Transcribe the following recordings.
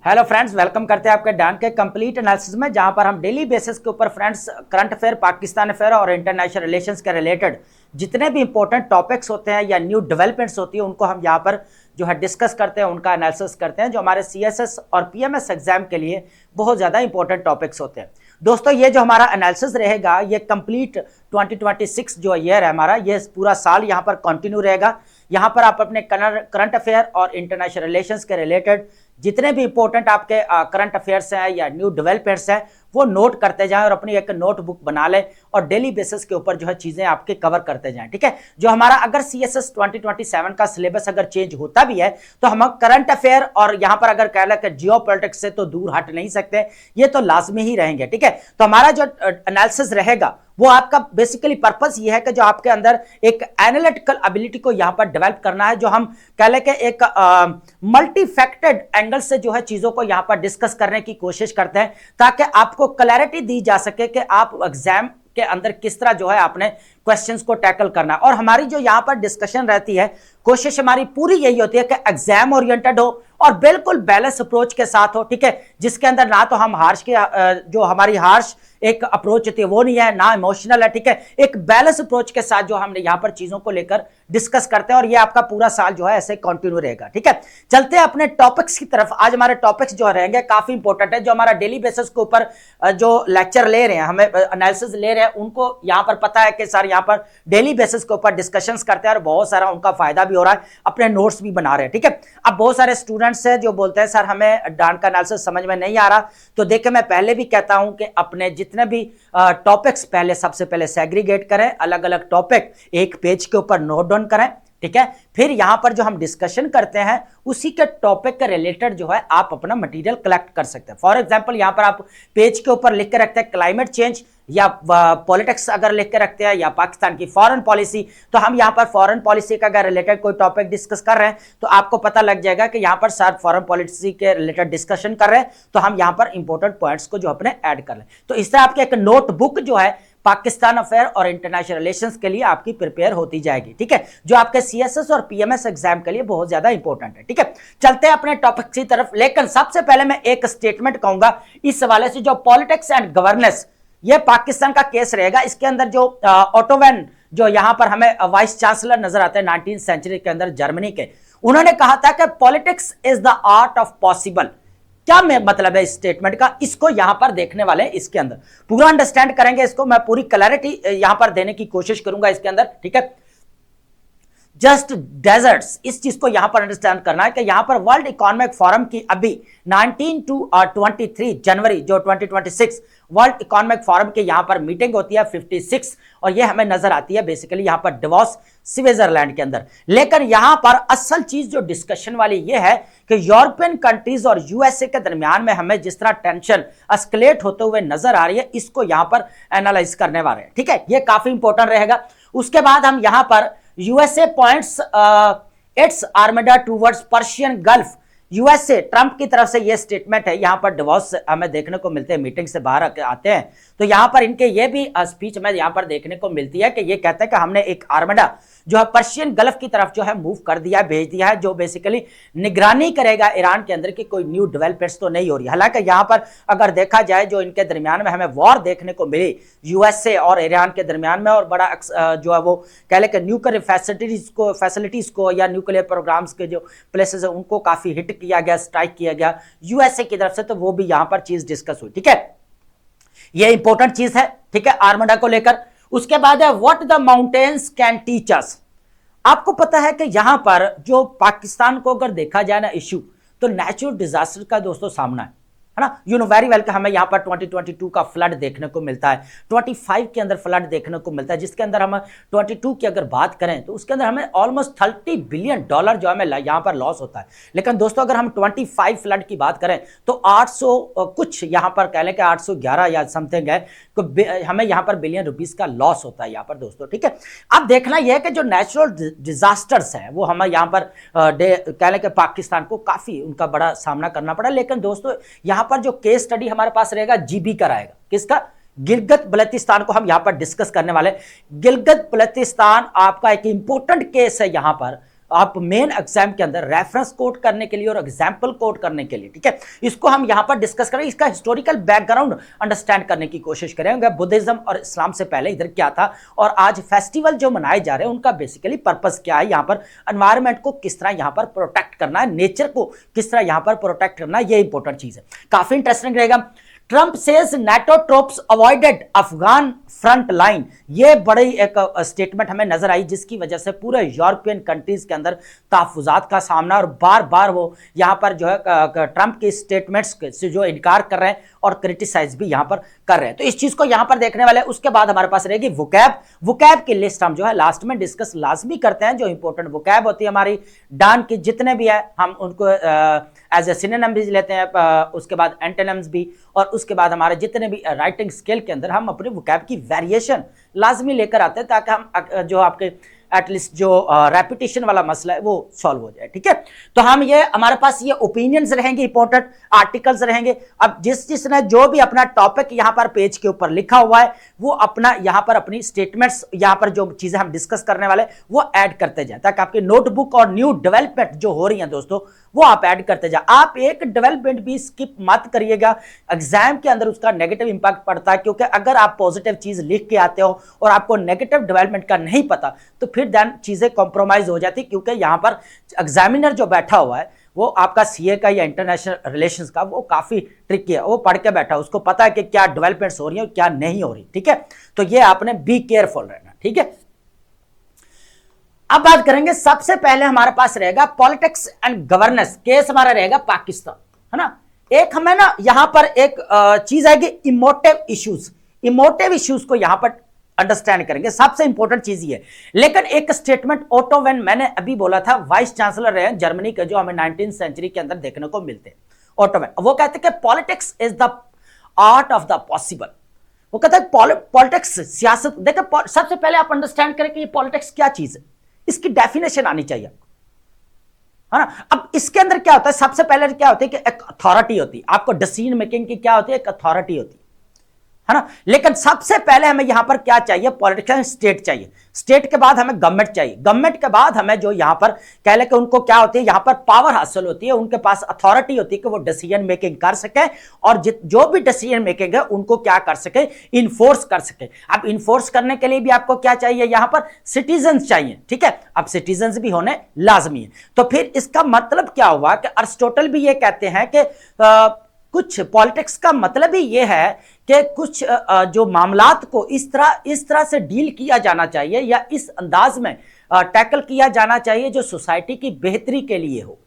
Hello friends, welcome करते हैं आपके डान के कंप्लीट एनालिसिस में, जहां पर हम डेली बेसिस के ऊपर friends current affair, Pakistan affair और इंटरनेशनल रिलेशंस के रिलेटेड जितने भी इंपॉर्टेंट टॉपिक्स होते हैं या न्यू डेवलपमेंट्स होती है उनको हम यहां पर जो है डिस्कस करते हैं, उनका एनालिसिस करते हैं, जो हमारे सीएसएस और पीएमएस एग्जाम के लिए बहुत ज़्यादा इंपॉर्टेंट टॉपिक्स होते हैं। दोस्तों, ये जो हमारा एनालिसिस रहेगा ये कंप्लीट 2026 जो ईयर है हमारा, ये पूरा साल यहाँ पर कंटिन्यू रहेगा। यहाँ पर आप अपने करंट अफेयर और इंटरनेशनल रिलेशंस के रिलेटेड जितने भी इंपॉर्टेंट आपके करंट अफेयर्स हैं या न्यू डेवलपमेंट्स हैं वो नोट करते जाएं और अपनी एक नोटबुक बना लें और डेली बेसिस के ऊपर जो है चीजें आपके कवर करते जाएं। ठीक है, जो हमारा अगर सीएसएस 2027 का सिलेबस अगर चेंज होता भी है तो हम करंट अफेयर और यहां पर अगर कह लें जियोपॉलिटिक्स से तो दूर हट नहीं सकते, ये तो लाजमी ही रहेंगे। ठीक है, तो हमारा जो एनालिसिस रहेगा वो आपका बेसिकली पर्पस ये है कि जो आपके अंदर एक एनालिटिकल एबिलिटी को यहां पर डेवलप करना है, जो हम कह लें कि एक मल्टी फैक्टेड एंगल से जो है चीजों को यहां पर डिस्कस करने की कोशिश करते हैं ताकि आपको क्लैरिटी दी जा सके कि आप एग्जाम के अंदर किस तरह जो है आपने क्वेश्चंस को टैकल करना है। और हमारी जो यहां पर डिस्कशन रहती है, कोशिश हमारी पूरी यही होती है कि एग्जाम ओरिएंटेड हो और बिल्कुल बैलेंस अप्रोच के साथ हो। ठीक है, जिसके अंदर ना तो हम हार्श के जो हमारी हार्श एक अप्रोच होती है वो नहीं है, ना इमोशनल है। ठीक है, एक बैलेंस अप्रोच के साथ जो हमने यहां पर चीजों को लेकर डिस्कस करते हैं और ये आपका पूरा साल जो है ऐसे कंटिन्यू रहेगा। ठीक है, चलते हैं अपने टॉपिक्स की तरफ। आज हमारे टॉपिक्स जो रहेंगे काफी इंपॉर्टेंट है। जो हमारा डेली बेसिस के ऊपर जो लेक्चर ले रहे हैं, हमें एनालिसिस ले रहे हैं, उनको यहां पर पता है कि सर यहां पर डेली बेसिस के ऊपर डिस्कशंस करते हैं और बहुत सारा उनका फायदा भी हो रहा है, अपने नोट्स भी बना रहे हैं। ठीक है, अब बहुत सारे स्टूडेंट्स हैं जो बोलते हैं सर हमें डान का एनालिसिस समझ में नहीं आ रहा, तो देखिए मैं पहले भी कहता हूं कि अपने जितने भी टॉपिक्स पहले सबसे पहले सेग्रीगेट करें, अलग अलग टॉपिक एक पेज के ऊपर नोट डाउन करें। ठीक है, फिर यहां पर जो हम डिस्कशन करते हैं उसी के टॉपिक के रिलेटेड जो है आप अपना मटेरियल कलेक्ट कर सकते हैं। फॉर एग्जांपल यहां पर आप पेज के ऊपर लिख के रखते हैं क्लाइमेट चेंज या पॉलिटिक्स अगर लिख के रखते हैं या पाकिस्तान की फॉरेन पॉलिसी, तो हम यहां पर फॉरेन पॉलिसी का अगर रिलेटेड कोई टॉपिक डिस्कस कर रहे हैं तो आपको पता लग जाएगा कि यहां पर सर फॉरेन पॉलिसी के रिलेटेड डिस्कशन कर रहे हैं, तो हम यहां पर इंपॉर्टेंट पॉइंट्स को जो अपने ऐड कर लें। तो इस तरह आपके एक नोटबुक जो है पाकिस्तान अफेयर और इंटरनेशनल रिलेशंस के लिए आपकी प्रिपेयर होती जाएगी। ठीक है, जो आपके सीएसएस और पीएमएस एग्जाम के लिए बहुत ज्यादा इंपॉर्टेंट है। ठीक है, चलते हैं अपने टॉपिक की तरफ। लेकिन सबसे पहले मैं एक स्टेटमेंट कहूंगा इस हवाले से, जो पॉलिटिक्स एंड गवर्नेंस, ये पाकिस्तान का केस रहेगा। इसके अंदर जो ओटोवन जो यहां पर हमें वाइस चांसलर नजर आते हैं 19th सेंचुरी के अंदर जर्मनी के, उन्होंने कहा था कि politics is the art of possible. क्या मतलब है इस स्टेटमेंट का, इसको यहां पर देखने वाले हैं, इसके अंदर पूरा अंडरस्टैंड करेंगे, इसको मैं पूरी क्लैरिटी यहां पर देने की कोशिश करूंगा इसके अंदर। ठीक है, जस्ट डेजर्ट्स, इस चीज को यहां पर अंडरस्टैंड करना है कि यहां पर वर्ल्ड इकोनॉमिक फोरम की अभी 19 to 23 जनवरी जो 2026 वर्ल्ड इकोनॉमिक फोरम की यहां पर मीटिंग होती है 56, और ये हमें नजर आती है बेसिकली यहां पर डिवॉस स्विट्जरलैंड के अंदर। लेकिन यहां पर असल चीज जो डिस्कशन वाली ये है कि यूरोपियन कंट्रीज और यूएसए के दरमियान में हमें जिस तरह टेंशन एस्केलेट होते हुए नजर आ रही है, इसको यहां पर एनालाइज करने वाले हैं। ठीक है, ये काफी इंपॉर्टेंट रहेगा। उसके बाद हम यहां पर USA points it's armada towards Persian gulf, USA Trump की तरफ से ये स्टेटमेंट है, यहां पर डिवॉर्स हमें देखने को मिलते हैं, मीटिंग से बाहर आते हैं तो यहां पर इनके ये भी स्पीच में यहां पर देखने को मिलती है कि ये कहते हैं कि हमने एक आर्मेडा जो है पर्शियन गल्फ की तरफ जो है मूव कर दिया, भेज दिया है, जो बेसिकली निगरानी करेगा ईरान के अंदर की कोई न्यू डेवलपमेंट्स तो नहीं हो रही। हालांकि यहां पर अगर देखा जाए जो इनके दरमियान में हमें वॉर देखने को मिली यूएसए और ईरान के दरमियान में, और बड़ा जो है वो कह लें कि न्यूक्लियर फैसिलिटीज को या न्यूक्लियर प्रोग्राम्स के जो प्लेसेस है उनको काफी हिट किया गया, स्ट्राइक किया गया यूएसए की तरफ से, तो वो भी यहां पर चीज डिस्कस हुई। ठीक है, ये इंपॉर्टेंट चीज है। ठीक है, आर्मडा को लेकर। उसके बाद है what the mountains can teach us. आपको पता है कि यहां पर जो पाकिस्तान को अगर देखा जाए ना इश्यू, तो नेचुरल डिजास्टर का दोस्तों सामना है ना। यू नो वेरी वेल कि हमें यहाँ पर 2022 का फ्लड देखने को मिलता है, 25 के अंदर फ्लड देखने को मिलता है, जिसके अंदर हम 22 की अगर बात करें तो उसके अंदर हमें ऑलमोस्ट $30 बिलियन जो हमें यहाँ पर लॉस होता है। लेकिन दोस्तों अगर हम 25 फ्लड की बात करें तो 800 कुछ यहाँ पर कह लें कि 811 या समथिंग है, तो हमें यहाँ पर बिलियन रुपीस का लॉस होता है यहाँ पर दोस्तों। ठीक है, अब देखना यह है कि जो नेचुरल डिजास्टर्स हैं वो हमें यहाँ पर कह लें कि पाकिस्तान को काफी उनका बड़ा सामना करना पड़ा। लेकिन दोस्तों यहाँ पर जो केस स्टडी हमारे पास रहेगा जीबी का रहेगा, किसका, गिलगित बल्तिस्तान को हम यहां पर डिस्कस करने वाले। गिलगित बल्तिस्तान आपका एक इंपॉर्टेंट केस है, यहां पर आप मेन एग्जाम के अंदर रेफरेंस कोट करने के लिए और एग्जाम्पल कोट करने के लिए, ठीक है, इसको हम यहां पर डिस्कस करें, इसका हिस्टोरिकल बैकग्राउंड अंडरस्टैंड करने की कोशिश करेंगे। बुद्धिज्म और इस्लाम से पहले इधर क्या था और आज फेस्टिवल जो मनाए जा रहे हैं उनका बेसिकली पर्पस क्या है, यहां पर एनवायरमेंट को किस तरह यहां पर प्रोटेक्ट करना है, नेचर को किस तरह यहां पर प्रोटेक्ट करना है, ये इंपॉर्टेंट चीज है, काफी इंटरेस्टिंग रहेगा। Trump says NATO troops avoided Afghan front line, ये बड़ी एक स्टेटमेंट हमें नजर आई जिसकी वजह से पूरे यूरोपियन कंट्रीज के अंदर तहफुजात का सामना, और बार बार वो यहां पर जो है ट्रंप की स्टेटमेंट्स से जो इनकार कर रहे हैं और क्रिटिसाइज भी यहां पर कर रहे हैं। तो इस चीज को यहां पर देखने वाले। उसके बाद हमारे पास रहेगी वोकैब की लिस्ट हम जो है लास्ट में डिस्कस लाजमी करते हैं। जो इंपॉर्टेंट वोकैब होती है हमारी डान की जितने भी है हम उनको एज ए सिनोनिम भी लेते हैं, उसके बाद एंटोनिम्स भी, और उसके बाद हमारे जितने भी राइटिंग स्किल के अंदर हम अपने वोकैब की वेरिएशन लाजमी लेकर आते हैं ताकि हम जो आपके एटलीस्ट जो रेपिटेशन वाला मसला है वो सॉल्व हो जाए, ठीक है। तो हम ये हमारे पास ये ओपिनियंस रहेंगे, इंपॉर्टेंट आर्टिकल्स रहेंगे। अब जिसने जो भी अपना टॉपिक यहां पर पेज के ऊपर लिखा हुआ है वो अपना यहां पर अपनी स्टेटमेंट्स यहां पर जो चीजें हम डिस्कस करने वाले वो ऐड करते जाए ताकि आपकी नोटबुक और न्यू डेवलपमेंट जो हो रही है दोस्तों वो आप ऐड करते जाए। आप एक डेवलपमेंट भी स्किप मत करिएगा, एग्जाम के अंदर उसका नेगेटिव इंपैक्ट पड़ता है, क्योंकि अगर आप पॉजिटिव चीज लिख के आते हो और आपको नेगेटिव डेवलपमेंट का नहीं पता तो फिर देन चीजें कॉम्प्रोमाइज हो जाती, क्योंकि यहां पर एग्जामिनर जो बैठा हुआ है वो आपका सीए का या इंटरनेशनल रिलेशंस का वो काफी ट्रिकी है, वो पढ़ के बैठा है, उसको पता है कि क्या डेवलपमेंट्स हो रही है और क्या नहीं हो रही, ठीक है। तो ये आपने बी केयरफुल रहना, ठीक है। अब बात करेंगे, सबसे पहले हमारे पास रहेगा पॉलिटिक्स एंड गवर्नेंस, केस हमारा रहेगा पाकिस्तान, है ना। एक हमें ना यहां पर एक चीज आएगी इमोटिव इश्यूज को यहां पर अंडरस्टैंड करेंगे, सबसे इंपॉर्टेंट चीज ये। लेकिन एक स्टेटमेंट ओटो वेन मैंने अभी बोला था, वाइस चांसलर रहे जर्मनी के, जो हमें 19th सेंचुरी के अंदर देखने को मिलते हैं, ओटो वेन, वो कहते हैं कि politics is the art of the possible. वो कहते हैं पॉलिटिक्स सियासत, देखिए सबसे पहले आप अंडरस्टैंड करें कि ये पॉलिटिक्स क्या चीज है, इसकी डेफिनेशन आनी चाहिए, है ना। अब इसके अंदर क्या होता है, सबसे पहले क्या होता है कि एक अथॉरिटी होती है, आपको डिसीजन मेकिंग की क्या होती है, एक अथॉरिटी होती है ना। लेकिन सबसे पहले हमें यहां पर क्या चाहिए, पॉलिटिकल स्टेट चाहिए, स्टेट के बाद हमें गवर्नमेंट चाहिए, गवर्नमेंट के बाद हमें जो यहां पर कह ले कि उनको क्या होती है, यहां पर पावर हासिल होती है, उनके पास अथॉरिटी होती है कि वो डिसीजन मेकिंग कर सके, और जो भी डिसीजन मेकिंग है उनको क्या कर सके, इन्फोर्स कर सके। अब इन्फोर्स करने के लिए भी आपको क्या चाहिए, यहां पर सिटीजन चाहिए, ठीक है। अब सिटीजन भी होने लाजमी है। तो फिर इसका मतलब क्या हुआ कि अरिस्टोटल भी ये कहते हैं कि कुछ पॉलिटिक्स का मतलब ही ये है कि कुछ जो मामलात को इस तरह से डील किया जाना चाहिए या इस अंदाज में टैकल किया जाना चाहिए जो सोसाइटी की बेहतरी के लिए हो।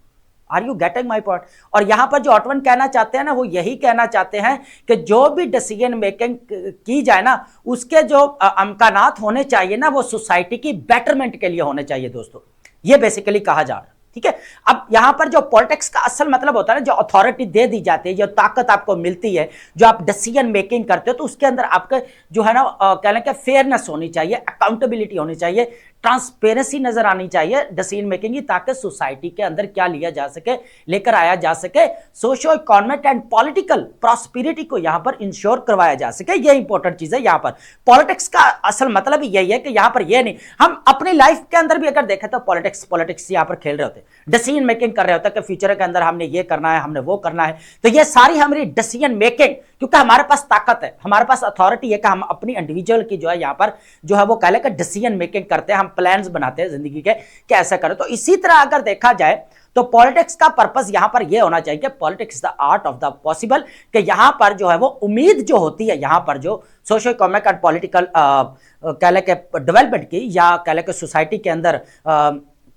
Are you getting my point. और यहां पर जो ऑटवन कहना चाहते हैं ना, वो यही कहना चाहते हैं कि जो भी डिसीजन मेकिंग की जाए ना, उसके जो अमकानात होने चाहिए ना, वो सोसाइटी की बेटरमेंट के लिए होने चाहिए दोस्तों, ये बेसिकली कहा जा रहा है, ठीक है। अब यहां पर जो पॉलिटिक्स का असल मतलब होता है ना, जो अथॉरिटी दे दी जाती है, जो ताकत आपको मिलती है, जो आप डिसीजन मेकिंग करते हो, तो उसके अंदर आपका जो है ना कहने का फेयरनेस होनी चाहिए, अकाउंटेबिलिटी होनी चाहिए, ट्रांसपेरेंसी नजर आनी चाहिए डिसीजन मेकिंग की, ताकि सोसाइटी के अंदर क्या लिया जा सके, लेकर आया जा सके, socio economic and political prosperity को यहां पर इंश्योर करवाया जा सके। ये इंपॉर्टेंट चीज है। यहां पर पॉलिटिक्स का असल मतलब यही है कि यहां पर ये नहीं, हम अपनी लाइफ के अंदर भी अगर देखें तो पॉलिटिक्स यहां पर खेल रहे होते, डिसीजन मेकिंग कर रहे होते कि फ्यूचर के अंदर हमने ये करना है, हमने वो करना है। तो ये सारी हमारी डिसीजन मेकिंग, क्योंकि हमारे पास ताकत है, हमारे पास अथॉरिटी है कि हम अपनी इंडिविजुअल की जो है यहां पर जो है वो कह लेकर डिसीजन मेकिंग करते हैं, हम प्लान्स बनाते हैं जिंदगी के कि ऐसा करें। तो इसी तरह अगर देखा जाए तो पॉलिटिक्स का पर्पस यहां पर यह होना चाहिए कि politics the art of the possible, कि यहां पर जो है वो उम्मीद जो होती है यहां पर जो सोशो इकोनॉमिक एंड पॉलिटिकल कह लेके डेवलपमेंट की, या कह लेके सोसाइटी के अंदर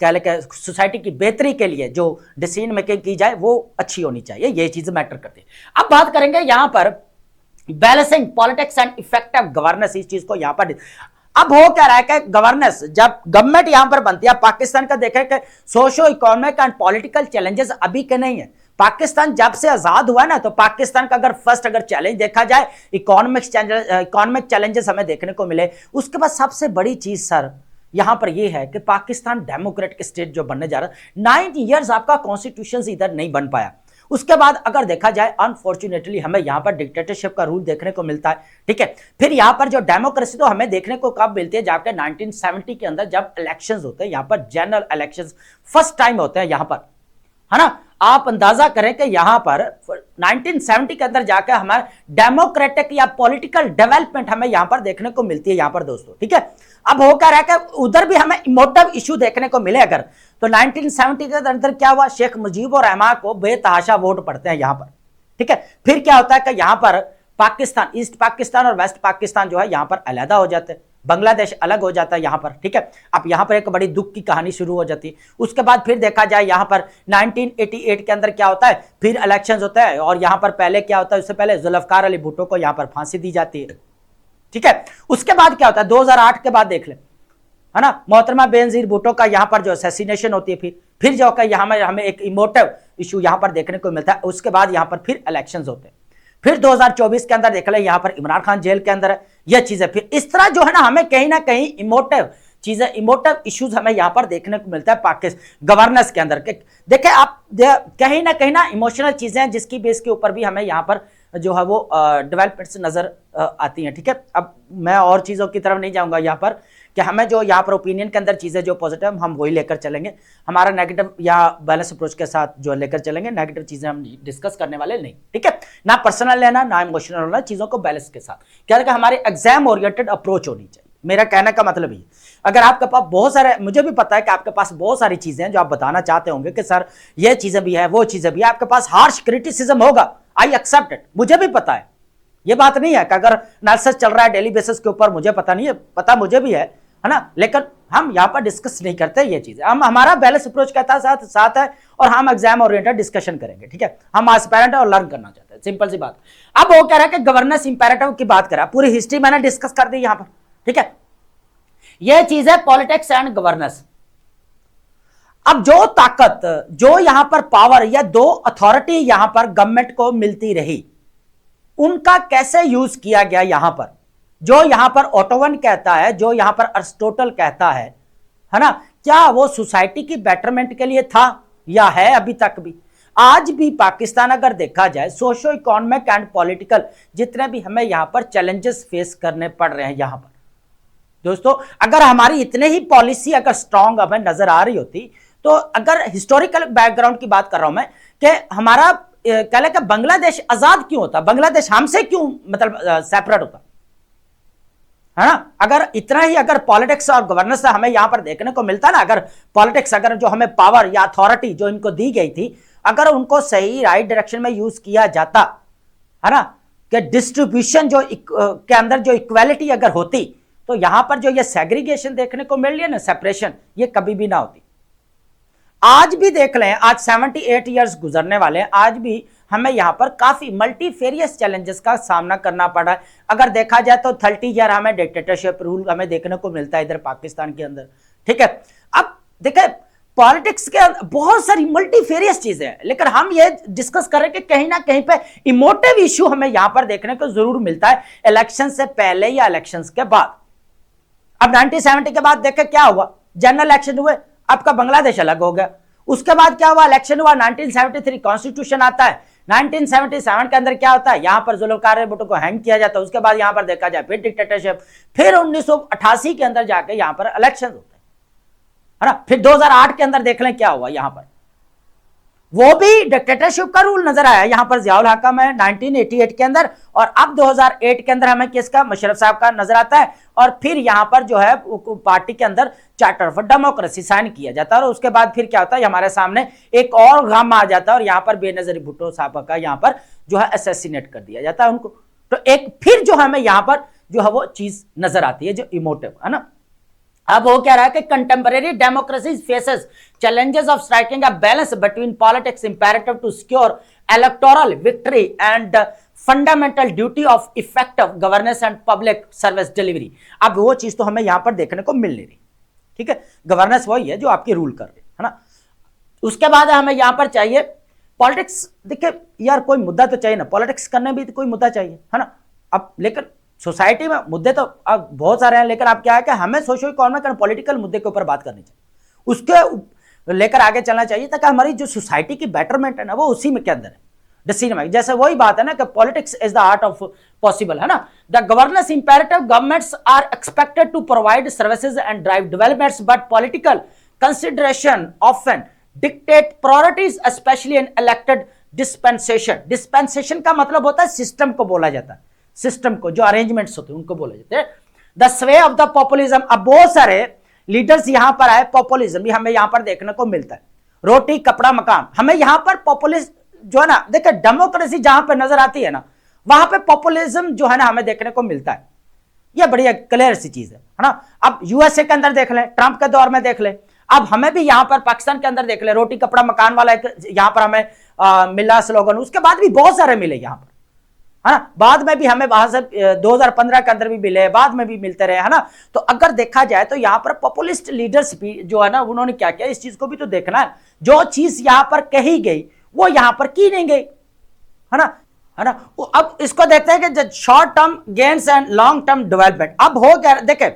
कह लेके सोसाइटी की बेहतरी के लिए जो डिसीजन मेकिंग की जाए वो अच्छी होनी चाहिए। ये चीज मैटर करती है। अब बात करेंगे यहां पर balancing politics and effective governance, इस चीज को यहां पर अब हो क्या रहा है कि गवर्नेंस जब गवर्नमेंट यहां पर बनती है, पाकिस्तान का देखें कि socio economic and political challenges अभी के नहीं है। पाकिस्तान जब से आजाद हुआ ना, तो पाकिस्तान का अगर फर्स्ट चैलेंज देखा जाए, इकोनॉमिक चैलेंजेस हमें देखने को मिले। उसके बाद सबसे बड़ी चीज सर यहां पर यह है कि पाकिस्तान डेमोक्रेटिक स्टेट जो बनने जा रहा है, 9 ईयर्स आपका कॉन्स्टिट्यूशन इधर नहीं बन पाया, उसके बाद अगर देखा जाए अनफॉर्चुनेटली हमें यहां पर डिक्टेटरशिप का रूल देखने को मिलता है, ठीक है। फिर यहां पर जो डेमोक्रेसी तो हमें देखने को कब मिलती है, जाके 1970 के अंदर जब इलेक्शंस होते हैं, यहां पर जनरल इलेक्शंस फर्स्ट टाइम होते हैं यहां पर, है ना। आप अंदाजा करें कि यहां पर 1970 के अंदर जाकर हमारे डेमोक्रेटिक या पॉलिटिकल डेवलपमेंट हमें यहां पर देखने को मिलती है यहां पर दोस्तों, ठीक है। अब हो क्या रहा है कि उधर भी हमें इमोटिव इशू देखने को मिले अगर, तो 1970 के अंदर क्या हुआ, शेख मुजीबुर रहमान को बेतहाशा वोट पड़ते हैं यहां पर, ठीक है। फिर क्या होता है कि यहां पर पाकिस्तान, ईस्ट पाकिस्तान और वेस्ट पाकिस्तान जो है यहां पर अलग हो जाते हैं, बांग्लादेश अलग हो जाता है यहां पर, ठीक है। अब यहां पर एक बड़ी दुख की कहानी शुरू हो जाती है। उसके बाद फिर देखा जाए यहां पर 1988 के अंदर क्या होता है, फिर इलेक्शंस होते हैं और यहां पर पहले क्या होता है, उससे पहले जुल्फकार अली भुट्टो को यहां पर फांसी दी जाती है, ठीक है। उसके बाद क्या होता है 2008 के बाद देख ले, है ना, मोहतरमा बेनजीर भुट्टो का यहां पर जो असैसिनेशन होती है, फिर जो का यहां में हमें एक इमोटिव इशू यहां पर देखने को मिलता है। उसके बाद यहां पर फिर इलेक्शंस होते हैं, फिर 2024 के अंदर देख ले यहां पर इमरान खान जेल के अंदर है, यह चीजें फिर इस तरह जो है ना हमें कहीं ना कहीं इमोटिव चीजें, इमोटिव इश्यूज हमें यहां पर देखने को मिलता है पाकिस्तान गवर्नेंस के अंदर। देखें आप कहीं ना इमोशनल चीजें जिसकी बेस के ऊपर भी हमें यहां पर जो है वो डेवलपमेंट्स नजर आती हैं, ठीक है। अब मैं और चीजों की तरफ नहीं जाऊंगा यहां पर कि हमें जो यहाँ पर ओपिनियन के अंदर चीज़ें जो पॉजिटिव हम वही लेकर चलेंगे, हमारा नेगेटिव या बैलेंस अप्रोच के साथ जो लेकर चलेंगे, नेगेटिव चीज़ें हम डिस्कस करने वाले नहीं, ठीक है। ना पर्सनल लेना ना इमोशनल होना, चीज़ों को बैलेंस के साथ क्या है कि हमारी एग्जाम ओरिएंटेड अप्रोच होनी चाहिए। मेरा कहने का मतलब ये, अगर आपके पास बहुत सारे, मुझे भी पता है कि आपके पास बहुत सारी चीज़ें हैं जो आप बताना चाहते होंगे कि सर ये चीज़ें भी है वो चीज़ें भी है, आपके पास हार्श क्रिटिसिज्म होगा, आई एक्सेप्ट इट, मुझे भी पता है। ये बात नहीं है कि अगर एनालिसिस चल रहा है डेली बेसिस के ऊपर, मुझे पता नहीं है, पता मुझे भी है ना, लेकिन हम यहाँ पर डिस्कस नहीं करते ये चीजें। हम हमारा बैलेंस अप्रोच कहता साथ साथ है और हम एग्जाम ओरिएंटेड डिस्कशन करेंगे, ठीक है। हम एस्पायरेंट और लर्न करना चाहते हैं, सिंपल सी बात। अब वो कह रहा है कि गवर्नेंस इंपैरेटिव की बात करा, पूरी हिस्ट्री मैंने डिस्कस कर दी यहाँ पर, ठीक है। यह चीज है पॉलिटिक्स एंड गवर्नेंस। अब जो ताकत, जो यहां पर पावर या दो अथॉरिटी यहां पर गवर्नमेंट को मिलती रही, उनका कैसे यूज किया गया यहां पर, जो यहां पर ओटोवन कहता है, जो यहां पर अरिस्टोटल कहता है ना, क्या वो सोसाइटी की बेटरमेंट के लिए था या है अभी तक भी? आज भी पाकिस्तान अगर देखा जाए सोशो इकोनॉमिक एंड पॉलिटिकल जितने भी हमें यहां पर चैलेंजेस फेस करने पड़ रहे हैं यहां पर दोस्तों, अगर हमारी इतने ही पॉलिसी अगर स्ट्रांग हमें नजर आ रही होती, तो अगर हिस्टोरिकल बैकग्राउंड की बात कर रहा हूं मैं कि हमारा कह लें कि बांग्लादेश आजाद क्यों होता, बांग्लादेश हमसे क्यों मतलब सेपरेट होता, है ना। अगर इतना ही अगर पॉलिटिक्स और गवर्नेंस हमें यहां पर देखने को मिलता ना, अगर पॉलिटिक्स अगर जो हमें पावर या अथॉरिटी जो इनको दी गई थी, अगर उनको सही राइट डायरेक्शन में यूज किया जाता, है ना, कि डिस्ट्रीब्यूशन जो के अंदर जो इक्वालिटी अगर होती, तो यहां पर जो ये सेग्रीगेशन देखने को मिल रही है ना, सेपरेशन, ये कभी भी ना होती। आज भी देख लें, आज 78 ईयर्स गुजरने वाले हैं, आज भी हमें यहां पर काफी मल्टीफेरियस चैलेंजेस का सामना करना पड़ा है। अगर देखा जाए तो 30 ईयर हमें डिक्टेटरशिप रूल हमें देखने को मिलता है इधर पाकिस्तान के अंदर, ठीक है। अब देखें पॉलिटिक्स के बहुत सारी मल्टीफेरियस चीजें हैं, लेकिन हम ये डिस्कस करें कि कहीं ना कहीं पे इमोटिव इश्यू हमें यहां पर देखने को जरूर मिलता है, इलेक्शन से पहले या इलेक्शन के बाद। अब 1970 के बाद देखें क्या हुआ, जनरल इलेक्शन हुए, आपका बांग्लादेश अलग हो गया। उसके बाद क्या हुआ, इलेक्शन हुआ, 1973 कॉन्स्टिट्यूशन आता है, 1977 के अंदर क्या होता है, यहां पर जुल्फिकार भुट्टो को हैंग किया जाता है। उसके बाद यहां पर देखा जाए फिर डिक्टेटरशिप, फिर 1988 के अंदर जाके यहां पर इलेक्शन होते हैं, है ना। फिर 2008 के अंदर देख लें क्या हुआ, यहां पर वो भी डिक्टेटरशिप का रूल नजर आया यहां पर जियाउल हक में 1988 के अंदर, और अब 2008 के अंदर हमें किसका, मुशर्रफ साहब का नजर आता है। और फिर यहां पर जो है पार्टी के अंदर चार्टर फॉर डेमोक्रेसी साइन किया जाता है, और उसके बाद फिर क्या होता है, हमारे सामने एक और गम आ जाता है और यहां पर बेनजीर भुट्टो साहब का यहां पर जो है असैसिनेट कर दिया जाता है उनको। तो एक फिर जो हमें यहां पर जो है वो चीज नजर आती है जो इमोटिव, है ना। अब वो कह रहा है कि contemporary democracy faces challenges of striking a balance between politics imperative to secure electoral victory and fundamental duty of effective governance and public service delivery. अब वो चीज तो हमें यहां पर देखने को मिल नहीं रही, ठीक है। गवर्नेंस वही है जो आपकी रूल कर रही है ना। उसके बाद हमें यहां पर चाहिए पॉलिटिक्स। देखिए यार कोई मुद्दा तो चाहिए ना, पॉलिटिक्स करने भी तो कोई मुद्दा चाहिए, है ना। अब लेकिन सोसाइटी में मुद्दे तो अब बहुत सारे हैं, लेकिन अब क्या है कि हमें सोशो इकोनॉमिक एंड पॉलिटिकल मुद्दे के ऊपर बात करनी चाहिए। उसके लेकर आगे चलना चाहिए, ताकि हमारी जो सोसाइटी की बेटरमेंट है ना वो उसी में के अंदर है डिसीजन मेकिंग। जैसे वही बात है ना कि politics is the art of possible, है ना। The governance imperative, governments are expected to provide services and drive developments, but political consideration often dictate priorities, specially in elected dispensation. Dispensation का मतलब होता है सिस्टम को बोला जाता है, सिस्टम को, जो अरेंजमेंट्स होते हैं उनको बोला जाता है। The Sway of the populism, अब बहुत सारे लीडर्स यहां पर आए, पॉपुलिज्म भी हमें यहां पर देखने को मिलता है। रोटी कपड़ा मकान, हमें यहां पर पॉपुलिज्म जो है ना, देखिए डेमोक्रेसी जहां पर नजर आती है ना, वहां पे पॉपुलिज्म जो है ना हमें देखने को मिलता है। यह बड़ी क्लियर सी चीज है ना। अब यूएसए के अंदर देख लें, ट्रंप के दौर में देख लें, अब हमें भी यहां पर पाकिस्तान के अंदर देख लें, रोटी कपड़ा मकान वाला यहां पर हमें मिला स्लोगन, उसके बाद भी बहुत सारे मिले यहां पर, है ना। बाद में भी हमें वहां से 2015 के अंदर भी मिले, बाद में भी मिलते रहे, है ना। तो अगर देखा जाए तो यहां पर पॉपुलिस्ट लीडर्स भी जो है ना, उन्होंने क्या किया, इस चीज को भी तो देखना है। जो चीज यहां पर कही गई वो यहां पर की नहीं गई, है ना, है ना। अब इसको देखते हैं कि short term gains and long term development. अब हो क्या, देखे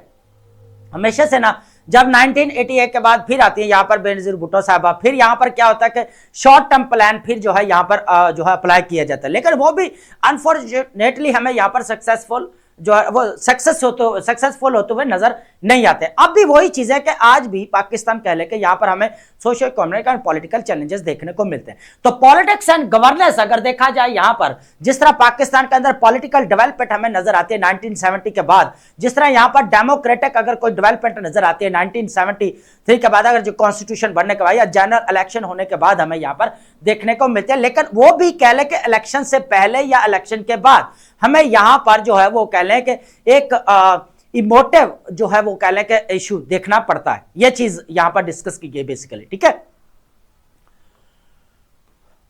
हमेशा से ना, जब 1988 के बाद फिर आती है यहां पर बेनजीर भुट्टो साहबा, फिर यहां पर क्या होता है कि शॉर्ट टर्म प्लान फिर जो है यहां पर जो है अप्लाई किया जाता है, लेकिन वो भी अनफॉर्चुनेटली हमें यहां पर सक्सेसफुल जो है वो सक्सेसफुल होते हुए नजर नहीं आते। अब भी वही चीज है कि आज भी पाकिस्तान कह ले कि यहां पर हमें socio economic and political challenges देखने को मिलते हैं। तो पॉलिटिक्स एंड गवर्नेंस अगर देखा जाए यहां पर, जिस तरह पाकिस्तान के अंदर पॉलिटिकल डेवलपमेंट हमें नजर आती है 1970 के बाद, जिस तरह यहां पर डेमोक्रेटिक अगर कोई डेवलपमेंट नजर आती है 1973 के बाद, अगर जो कॉन्स्टिट्यूशन बनने के बाद या जनरल इलेक्शन होने के बाद हमें यहां पर देखने को मिलते हैं। लेकिन वो भी कह ले कि इलेक्शन से पहले या इलेक्शन के बाद हमें यहां पर जो है वो कह लें कि एक इमोटिव जो है वो कह लें कि इशू देखना पड़ता है। यह चीज यहां पर डिस्कस की गई बेसिकली, ठीक है।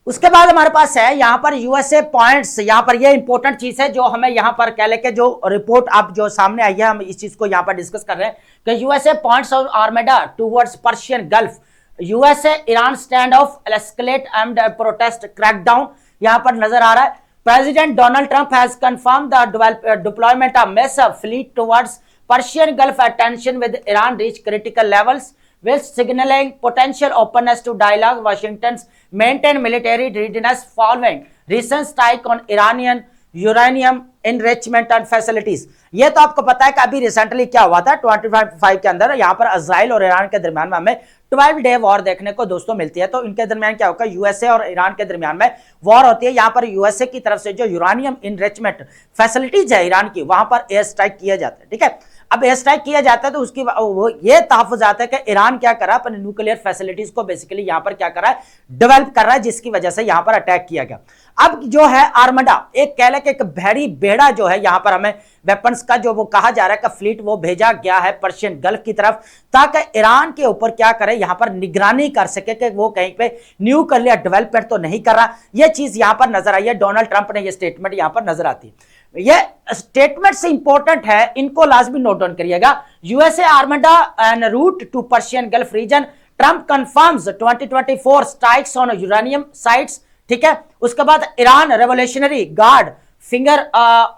उसके बाद हमारे पास है यहां पर यूएसए पॉइंट्स। यहां पर यह इंपॉर्टेंट चीज है जो हमें यहां पर कह लें कि जो रिपोर्ट अब जो सामने आई है, हम इस चीज को यहां पर डिस्कस कर रहे हैं कि USA points of armada towards Persian gulf, USA Iran stand of escalate and protest crackdown यहां पर नजर आ रहा है। President Donald Trump has confirmed the deployment of massive fleet towards Persian Gulf at tension with Iran reached critical levels, while signaling potential openness to dialogue. Washington's maintained military readiness following recent strike on Iranian uranium enrichment and facilities. ये तो आपको पता है कि अभी recently क्या हुआ था 25 के अंदर, यहां पर इजराइल और ईरान के दरमियान में हमें 12 डे वॉर देखने को दोस्तों मिलती है। तो इनके दरमियान क्या होगा, यूएसए और ईरान के दरमियान में वॉर होती है। यहां पर यूएसए की तरफ से जो यूरेनियम इनरिचमेंट फैसिलिटीज है ईरान की, वहां पर एयर स्ट्राइक किया जाता है, ठीक है। अब एयर स्ट्राइक किया जाता है तो उसकी ये तहफ़्फ़ुज़ आता है कि ईरान क्या कर रहा है, अपने न्यूक्लियर फैसिलिटीज को बेसिकली यहां पर क्या कर रहा है, डेवलप कर रहा है, जिसकी वजह से यहां पर अटैक किया गया। अब जो है आर्मडा, एक कह ले कि एक भारी बेड़ा जो है यहां पर हमें वेपन्स का जो वो कहा जा रहा है कि फ्लीट वो भेजा गया है पर्शियन गल्फ की तरफ, ताकि ईरान के ऊपर क्या करे, यहां पर निगरानी कर सके कि वो कहीं पे न्यूक्लियर डेवलपमेंट तो नहीं कर रहा। यह चीज यहां पर नजर आई है, डोनाल्ड ट्रंप ने यह स्टेटमेंट यहां पर नजर आती है। यह स्टेटमेंट से इंपॉर्टेंट है, इनको लाजमी नोट डाउन करिएगा। USA armada en route to Persian Gulf region, Trump confirms 2024 strikes on uranium sites, ठीक है। उसके बाद Iran revolutionary guard finger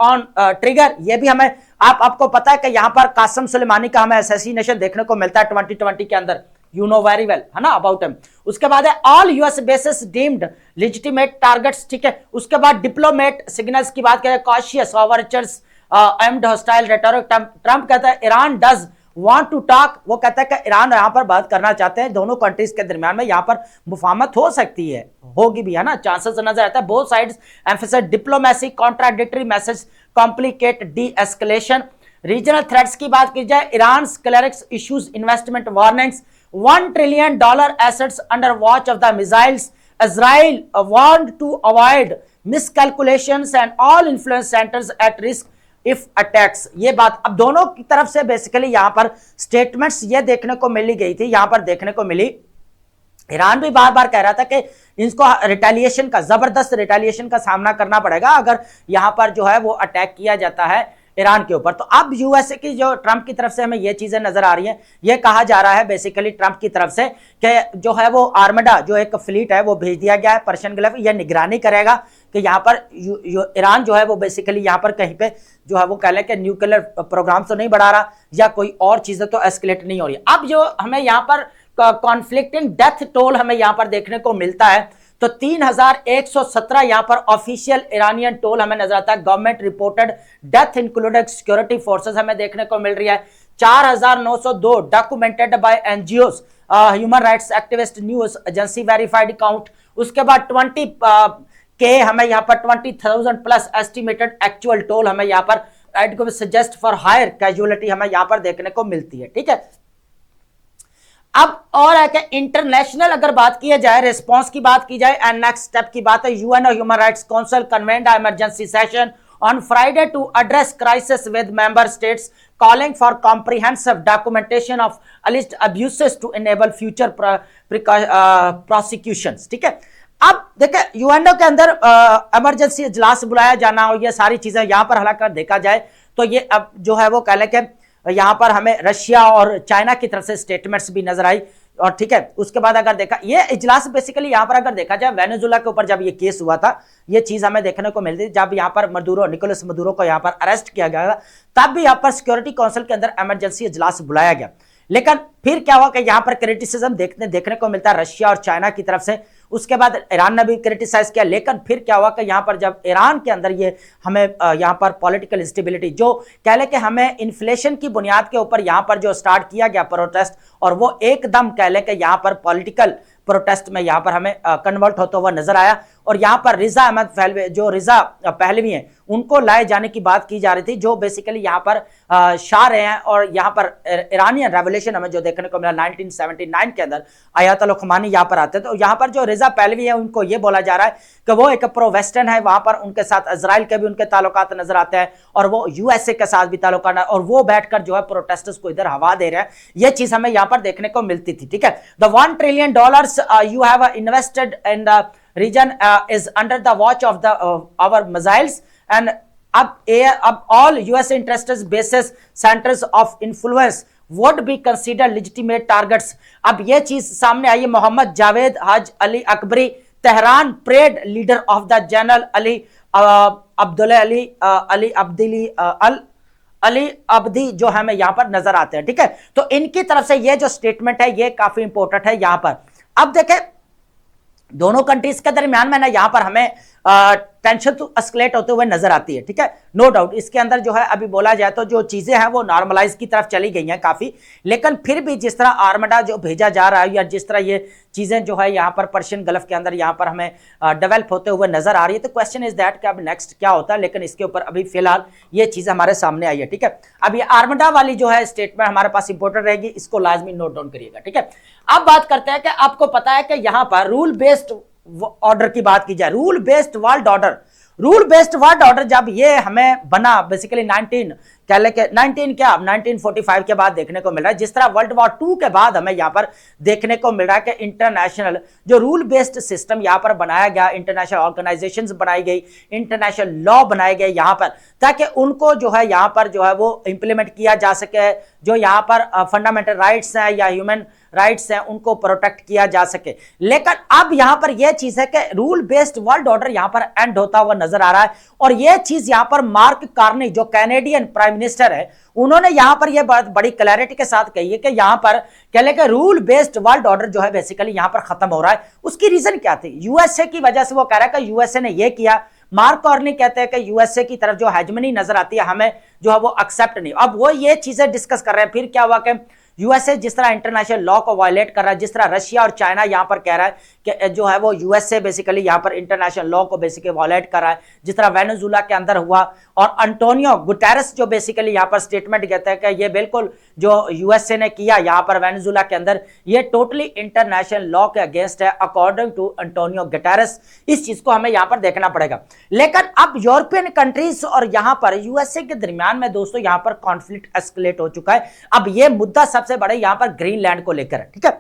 on trigger, ये भी हमें आपको पता है कि यहां पर कासिम सुलेमानी का हमें असैसिनेशन देखने को मिलता है 2020 के अंदर, यू नो वेरी वेल, है ना अबाउट हिम। उसके बाद है all US bases deemed legitimate targets, ठीक है। उसके बाद डिप्लोमेट सिग्नल्स की बात करें, cautious overtures amid hostile rhetoric, Trump कहता है Iran does want to talk, वो कहता है कि ईरान यहां पर बात करना चाहते हैं, दोनों कंट्रीज के दरमियान में यहां पर मुफाहमत हो सकती है, होगी भी, है ना, चांसेस नजर आता है। Both sides emphasise diplomacy, contradictory message complicate de-escalation. Regional threats की बात की जाए, Iran clerics issues investment warnings, $1 trillion assets under watch of the missiles. Israel warned to avoid miscalculations and all influence centers at risk if attacks. ये बात अब दोनों की तरफ से बेसिकली यहां पर स्टेटमेंट्स ये देखने को मिली गई थी, यहां पर देखने को मिली। ईरान भी बार बार कह रहा था कि इसको रिटेलिएशन का, जबरदस्त रिटेलिएशन का सामना करना पड़ेगा अगर यहां पर जो है वो अटैक किया जाता है ईरान के ऊपर। तो अब यूएसए की जो ट्रंप की तरफ से हमें ये चीजें नजर आ रही हैं, ये कहा जा रहा है बेसिकली ट्रंप की तरफ से कि जो है वो आर्मडा जो एक फ्लीट है वो भेज दिया गया है पर्शियन गल्फ, यह निगरानी करेगा कि यहाँ पर ईरान जो है वो बेसिकली यहाँ पर कहीं पे जो है वो कह लें कि न्यूक्लियर प्रोग्राम तो नहीं बढ़ा रहा या कोई और चीजें तो एस्केलेट नहीं हो रही। अब जो हमें यहाँ पर कॉन्फ्लिक्टिंग डेथ टोल हमें यहां पर देखने को मिलता है, तो 3117 यहां पर ऑफिशियल ईरानियन टोल हमें नजर आता है। Government reported death included security forces हमें देखने को मिल रही है। 4902 documented by NGOs, human rights activist, news agency verified count. उसके बाद 20 के हमें यहां पर 20,000 प्लस एस्टिमेटेड एक्चुअल टोल हमें यहां पर सजेस्ट फॉर हायर कैजुअलिटी हमें यहां पर देखने को मिलती है। ठीक है, अब और है कि इंटरनेशनल अगर बात की जाए, रिस्पांस की बात की जाए एंड नेक्स्ट स्टेप की बात है, यूएन और human rights council convened emergency session on Friday to address crisis with member states, calling for comprehensive documentation of alleged abuses to enable future prosecutions। ठीक है, अब देखिए यूएनओ के अंदर इमरजेंसी इजलास बुलाया जाना और ये सारी चीजें यहां पर हलाकर देखा जाए तो ये अब जो है वो कह लें कि यहां पर हमें रशिया और चाइना की तरफ से स्टेटमेंट्स भी नजर आई। और ठीक है, उसके बाद अगर देखा ये इजलास बेसिकली यहां पर अगर देखा जाए वेनेजुएला के ऊपर जब ये केस हुआ था, ये चीज हमें देखने को मिलती जब यहां पर निकोलस मदुरो को यहां पर अरेस्ट किया गया, तब भी यहां पर सिक्योरिटी काउंसिल के अंदर इमरजेंसी इजलास बुलाया गया। लेकिन फिर क्या हुआ कि यहां पर क्रिटिसिज्म देखने को मिलता है रशिया और चाइना की तरफ से। उसके बाद ईरान ने भी क्रिटिसाइज किया, लेकिन फिर क्या हुआ कि यहां पर जब ईरान के अंदर ये हमें यहां पर पॉलिटिकल इंस्टेबिलिटी जो कह ले कि हमें इन्फ्लेशन की बुनियाद के ऊपर यहां पर जो स्टार्ट किया गया प्रोटेस्ट, और वो एकदम कह ले कि यहां पर पॉलिटिकल प्रोटेस्ट में यहां पर हमें कन्वर्ट होता हुआ नजर आया। और यहां पर रिजा अहमद पहलवी जो रिजा पहलवी हैं उनको लाए जाने की बात की जा रही थी, जो बेसिकली यहां पर शाह रहे हैं। और यहां पर ईरानियन रेवोल्यूशन हमें जो देखने को मिला 1979 के अंदर आयतुल्लाह खुमानी यहां पर आते, तो यहां पर जो रिजा पहलवी है उनको ये बोला जा रहा है कि वो एक प्रो वेस्टर्न है, वहां पर उनके साथ इजराइल के भी उनके ताल्लुकात नजर आते हैं और वो यूएसए के साथ भी ताल्लुकात है, और वो बैठकर जो है प्रोटेस्टर्स को इधर हवा दे रहे हैं। ये चीज हमें यहां पर देखने को मिलती थी। ठीक है, the $1 trillion you have invested in the region is under the watch of the our missiles, and अब all US interested bases centers of influence would be considered legitimate targets। अब ये चीज सामने आई है। Mohammad Javad Haj Ali Akbari, Tehran parade leader of the general Ali Ali Abdi जो हमें यहां पर नजर आते हैं। ठीक है, तो इनकी तरफ से ये जो स्टेटमेंट है ये काफी इंपॉर्टेंट है यहां पर। अब देखें दोनों कंट्रीज के दरमियान में ना यहां पर हमें टेंशन तो एस्केलेट होते हुए नजर आती है। ठीक है, नो डाउट इसके अंदर जो है अभी बोला जाए तो जो चीजें हैं वो नॉर्मलाइज की तरफ चली गई हैं काफी, लेकिन फिर भी जिस तरह आर्मडा जो भेजा जा रहा है या जिस तरह ये चीजें जो है यहाँ पर पर्शियन गल्फ के अंदर यहाँ पर हमें डेवलप होते हुए नजर आ रही है, तो क्वेश्चन इज दैट कि अब नेक्स्ट क्या होता है। लेकिन इसके ऊपर अभी फिलहाल ये चीज हमारे सामने आई है। ठीक है, अब ये आर्मडा वाली जो है स्टेटमेंट हमारे पास इंपॉर्टेंट रहेगी, इसको लाजमी नोट डाउन करिएगा। ठीक है, अब बात करते हैं कि आपको पता है कि यहाँ पर रूल बेस्ड ऑर्डर की बात की जाए, rule based world order, rule based world order जब ये हमें बना बेसिकली 1945 के बाद देखने को मिल रहा है, जिस तरह वर्ल्ड वॉर 2 के बाद हमें यहां पर देखने को मिल रहा है कि इंटरनेशनल जो रूल बेस्ड सिस्टम यहां पर बनाया गया, इंटरनेशनल ऑर्गेनाइजेशंस बनाई गई, इंटरनेशनल लॉ बनाए गए यहां पर, ताकि उनको जो है यहां पर जो है वो इंप्लीमेंट किया जा सके, जो यहां पर फंडामेंटल राइट्स हैं या ह्यूमन राइट्स हैं उनको प्रोटेक्ट किया जा सके। लेकिन अब यहां पर यह चीज है कि रूल बेस्ड वर्ल्ड ऑर्डर यहां पर एंड होता हुआ नजर आ रहा है, और यह चीज यहां पर मार्क कार्नी जो कैनेडियन प्राइम मिनिस्टर है उन्होंने यहां पर यह बात बड़ी क्लैरिटी के साथ कही है कि यहां पर कह ले कि रूल बेस्ड वर्ल्ड ऑर्डर जो है बेसिकली यहां पर खत्म हो रहा है। उसकी रीजन क्या थी? यूएसए की वजह से वो कह रहा है कि यूएसए ने यह किया। मार्क कार्नी कहते हैं कि यूएसए की तरफ जो हेजमनी नजर आती है हमें जो है वो एक्सेप्ट नहीं। अब वो ये चीजें डिस्कस कर रहे हैं। फिर क्या हुआ कि यूएसए जिस तरह इंटरनेशनल लॉ को वायलेट कर रहा है, जिस तरह रशिया और चाइना यहां पर कह रहा है कि जो है वो यूएसए बेसिकली यहां पर इंटरनेशनल लॉ को बेसिकली वायलेट कर रहा है, जिस तरह वेनेजुएला के अंदर हुआ, और अंटोनियो गुटेरेस जो बेसिकली यहां पर स्टेटमेंट कहते हैं कि ये बिल्कुल जो यूएसए ने किया यहां पर वेनेजुएला के अंदर ये टोटली इंटरनेशनल लॉ के अगेंस्ट है अकॉर्डिंग टू अंटोनियो गुटेरेस। इस चीज को हमें यहां पर देखना पड़ेगा। लेकिन अब यूरोपियन कंट्रीज और यहां पर यूएसए के दरमियान में दोस्तों यहां पर कॉन्फ्लिक्ट एस्केलेट हो चुका है। अब ये मुद्दा सबसे बड़े यहां पर ग्रीनलैंड को लेकर है। ठीक है,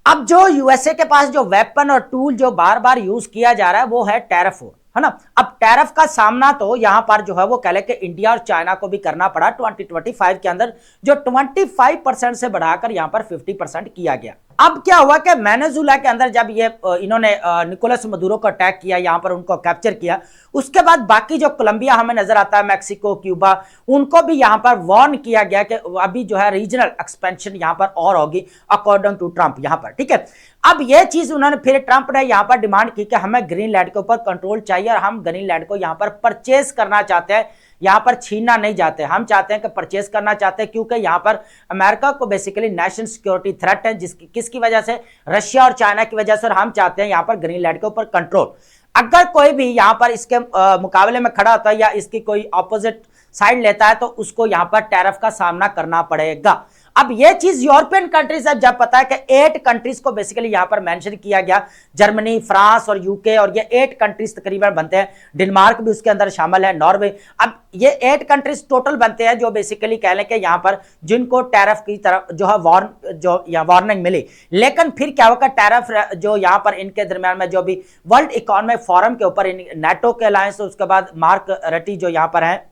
अब जो यूएसए के पास जो वेपन और टूल जो बार बार यूज किया जा रहा है वो है टैरिफ है ना। अब टैरिफ का सामना तो यहां पर जो है वो कह ले कि इंडिया और चाइना को भी करना पड़ा 2025 के अंदर, जो 25% से बढ़ाकर यहां पर 50% किया गया। अब क्या हुआ कि वेनेजुला के अंदर जब ये इन्होंने निकोलस मदुरो को अटैक किया, यहां पर उनको कैप्चर किया, उसके बाद बाकी जो कोलंबिया हमें नजर आता है, मैक्सिको, क्यूबा, उनको भी यहां पर वार्न किया गया कि अभी जो है रीजनल एक्सपेंशन यहां पर और होगी अकॉर्डिंग टू ट्रंप यहां पर, ठीक है। अब ये चीज उन्होंने फिर ट्रंप ने यहां पर डिमांड की कि हमें ग्रीनलैंड के ऊपर कंट्रोल चाहिए और हम ग्रीनलैंड को यहां पर परचेज करना चाहते हैं, यहां पर छीनना नहीं चाहते, हम चाहते हैं कि परचेज करना चाहते हैं, क्योंकि यहां पर अमेरिका को बेसिकली नेशनल सिक्योरिटी थ्रेट है, किसकी वजह से, रशिया और चाइना की वजह से, और हम चाहते हैं यहां पर ग्रीनलैंड के ऊपर कंट्रोल। अगर कोई भी यहां पर इसके मुकाबले में खड़ा होता है या इसकी कोई ऑपोजिट साइड लेता है तो उसको यहां पर टैरिफ का सामना करना पड़ेगा। अब ये चीज यूरोपियन कंट्रीज है, जब पता है कि 8 कंट्रीज को बेसिकली यहां पर मेंशन किया गया, जर्मनी, फ्रांस और यूके, और ये 8 कंट्रीज तकरीबन बनते हैं, डेनमार्क भी उसके अंदर शामिल है, नॉर्वे। अब ये 8 कंट्रीज टोटल बनते हैं जो बेसिकली कह लें कि यहां पर जिनको टैरिफ की तरफ जो है वार्निंग मिली। लेकिन फिर क्या होगा, टैरिफ जो यहां पर इनके दरमियान में जो भी वर्ल्ड इकोनॉमिक फोरम के ऊपर नेटो के अलायंस, उसके बाद मार्क रटी जो यहां पर है,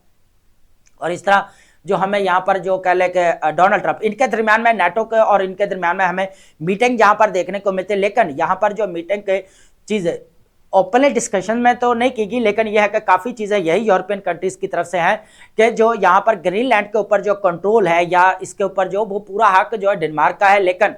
और इस तरह जो हमें यहां पर जो कह ले कि डोनाल्ड ट्रंप, इनके दरमियान में, नेटो के और इनके दरमियान में हमें मीटिंग यहां पर देखने को मिलती है। लेकिन यहां पर जो मीटिंग के चीजें ओपनली डिस्कशन में तो नहीं की गई, लेकिन यह है कि काफी चीजें यही यूरोपियन कंट्रीज की तरफ से हैं कि जो यहां पर ग्रीनलैंड के ऊपर जो कंट्रोल है या इसके ऊपर जो वो पूरा हक जो है डेनमार्क का है, लेकिन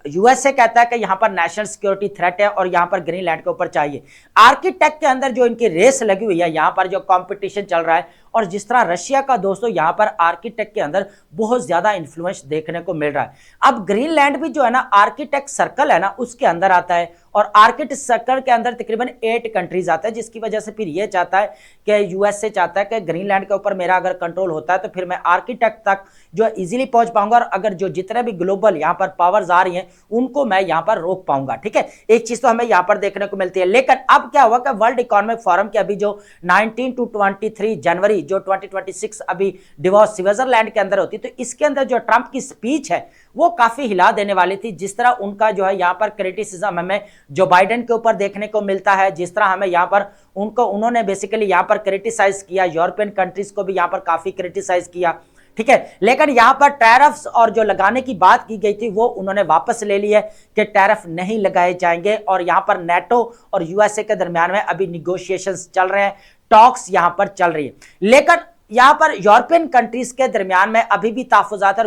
यूएसए कहता है कि यहां पर नेशनल सिक्योरिटी थ्रेट है और यहां पर ग्रीनलैंड के ऊपर चाहिए। आर्किटेक्ट के अंदर जो इनकी रेस लगी हुई है, यहां पर जो कंपटीशन चल रहा है, और जिस तरह रशिया का दोस्तों यहां पर आर्किटेक्ट के अंदर बहुत ज्यादा इंफ्लुएंस देखने को मिल रहा है। अब ग्रीनलैंड भी जो है ना आर्किटेक्ट सर्कल है ना उसके अंदर आता है, और आर्किटेक्ट सर्कल के अंदर तकरीबन 8 कंट्रीज आता है, जिसकी वजह से फिर यह चाहता है कि यूएसए चाहता है कि ग्रीनलैंड के ऊपर मेरा अगर कंट्रोल होता है तो फिर मैं आर्किटेक्ट तक जो इजीली पहुंच पाऊंगा, और अगर जो जितने भी ग्लोबल यहां पर पावर्स आ रही हैं उनको मैं यहां पर रोक पाऊंगा, ठीक है। एक चीज तो हमें यहां पर देखने को मिलती है। लेकिन अब क्या हुआ कि वर्ल्ड इकोनॉमिक फोरम के अभी जो 19 to 23 जनवरी जो 2026 अभी डिवोर्स स्विट्जरलैंड के अंदर होती, तो इसके अंदर जो ट्रंप की स्पीच है वो काफी हिला देने वाली थी। जिस तरह उनका जो है यहां पर क्रिटिसिज्म हमें जो बाइडेन के ऊपर देखने को मिलता है, जिस तरह हमें यहां पर उन्होंने बेसिकली यहां पर क्रिटिसाइज किया, यूरोपियन कंट्रीज को भी यहां पर काफी क्रिटिसाइज किया, ठीक है। लेकिन यहां पर टैरिफ्स और जो लगाने की बात की गई थी वो उन्होंने वापस ले ली है कि टैरिफ नहीं लगाए जाएंगे, और यहां पर नेटो और यूएसए के दरमियान में अभी निगोशिएशंस चल रहे हैं, टॉक्स यहां पर चल रही है। लेकिन यहां पर यूरोपियन कंट्रीज के दरमियान में अभी भी तहफुजात, और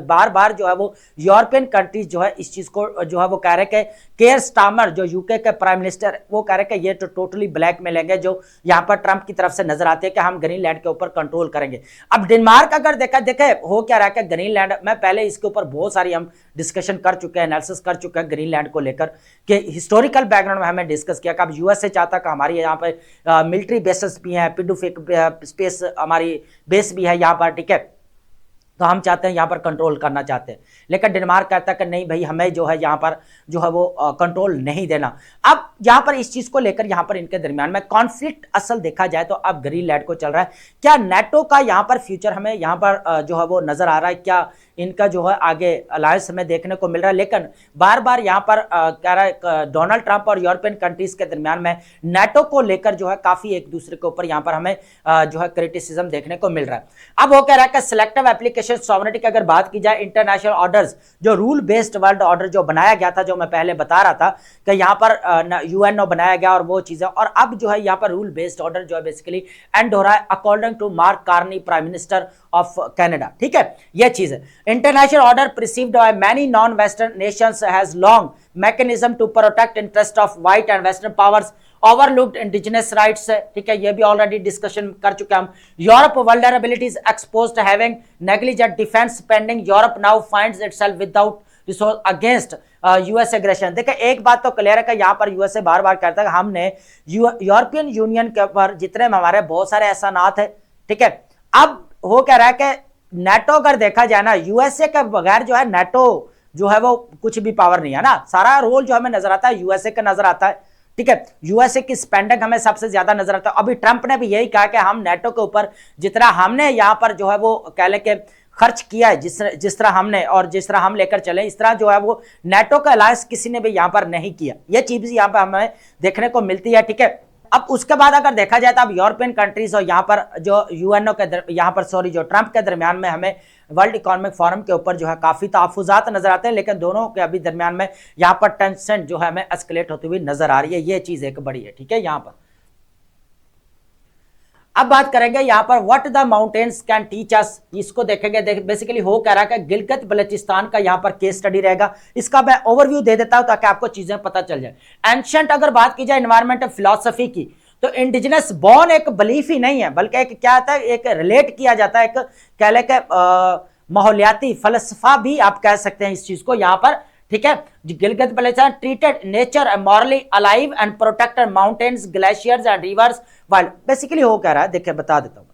बार बार जो है वो यूरोपियन कंट्रीज जो है इस चीज को जो है वो कह रहे कि केयर स्टार्मर जो यूके के प्राइम मिनिस्टर, वो कह रहे कि ये तो टोटली ब्लैक में लेंगे, जो यहां पर ट्रंप की तरफ से नजर आते हैं कि हम ग्रीनलैंड के ऊपर कंट्रोल करेंगे। अब डेनमार्क अगर देखे हो क्या रहा है कि ग्रीनलैंड में, पहले इसके ऊपर बहुत सारी हम डिस्कशन कर चुके हैं, एनालिसिस कर चुके हैं ग्रीनलैंड को लेकर, कि हिस्टोरिकल बैकग्राउंड में हमें डिस्कस किया कि अब यूएसए चाहता कि हमारी यहाँ पे मिलिट्री बेसेस भी हैं, पिडुफिक स्पेस हमारी बेस भी है यहाँ पर, ठीक है, तो हम चाहते हैं यहाँ पर कंट्रोल करना चाहते हैं। लेकिन डेनमार्क कहता है कि नहीं भाई, हमें जो है यहाँ पर जो है वो कंट्रोल नहीं देना। अब यहाँ पर इस चीज को लेकर यहाँ पर इनके दरमियान में कॉन्फ्लिक्ट असल देखा जाए तो अब ग्रीनलैंड को चल रहा है। क्या नेटो का यहाँ पर फ्यूचर हमें यहाँ पर जो है वो नजर आ रहा है, क्या इनका जो है आगे अलायंस हमें देखने को मिल रहा है? लेकिन बार बार यहाँ पर कह रहा है डोनाल्ड ट्रंप और यूरोपियन कंट्रीज के दरमियान में नेटो को लेकर जो है काफी एक दूसरे के ऊपर यहाँ पर हमें जो है क्रिटिसिज्म देखने को मिल रहा है। अब वो कह रहा है कि सिलेक्टिव एप्लीकेशन सॉवरेनिटी की अगर बात की जाए, इंटरनेशनल ऑर्डर्स जो रूल बेस्ड वर्ल्ड ऑर्डर जो बनाया गया था, जो मैं पहले बता रहा था कि यहाँ पर यूएनओ बनाया गया और वो चीजें, और अब जो है यहाँ पर रूल बेस्ड ऑर्डर जो है बेसिकली एंड हो रहा है according to Mark Carney, prime minister of Canada, ठीक है, ये चीज है। International order perceived by many non western nations has long mechanism to protect interest of white and western powers, overlooked indigenous rights, ठीक है, ये भी ऑलरेडी डिस्कशन कर चुके हम। Europe vulnerabilities exposed having negligent defence spending, Europe now finds itself without resource against US aggression. देखिए एक बात तो क्लियर है कि यहाँ पर यूएसए बार बार कहता है कि हमने यूरोपियन यूनियन के ऊपर जितने हमारे बहुत सारे एहसानात है, ठीक है, अब वो कह रहा है कि नेटो अगर देखा जाए ना, यूएसए के बगैर जो है नेटो जो है वो कुछ भी पावर नहीं है ना, सारा रोल जो हमें नजर आता है यूएसए का नजर आता है, ठीक है, यूएसए की स्पेंडिंग हमें सबसे ज्यादा नजर आता है। अभी ट्रंप ने भी यही कहा कि हम नेटो के ऊपर जितना हमने यहाँ पर जो है वो कह ले के खर्च किया है, जिस तरह हमने और जिस तरह हम लेकर चले, इस तरह जो है वो नेटो का अलायंस किसी ने भी यहाँ पर नहीं किया। ये चीज यहाँ पर हमें देखने को मिलती है, ठीक है। अब उसके बाद अगर देखा जाए तो अब यूरोपियन कंट्रीज और यहाँ पर जो यूएनओ के यहाँ पर जो ट्रंप के दरमियान में हमें वर्ल्ड इकोनॉमिक फोरम के ऊपर जो है काफी तहफुजात नजर आते हैं, लेकिन दोनों के अभी दरमियान में यहाँ पर टेंशन जो है हमें एस्केलेट होती हुई नजर आ रही है। ये चीज एक बड़ी है, ठीक है। यहाँ पर अब बात करेंगे यहाँ पर what the mountains can teach us, इसको देखेंगे। बेसिकली हो कह रहा है कि गिलगित बल्चिस्तान का यहाँ पर केस स्टडी रहेगा। इसका मैं ओवरव्यू दे देता हूं ताकि आपको चीजें पता चल जाए। एंशिएंट अगर बात की जाए एनवायरमेंटल फिलॉसफी की, तो इंडिजिनस बॉर्न एक बिलीफ ही नहीं है, बल्कि एक क्या आता है, एक रिलेट किया जाता है, एक कह ले के माहौलियाती फलसफा भी आप कह सकते हैं इस चीज को यहाँ पर, ठीक है। Gilgit Baltistan treated nature morally alive and protected mountains glaciers and rivers wild. Basically हो कह रहा है, देखिए बता देता हूं।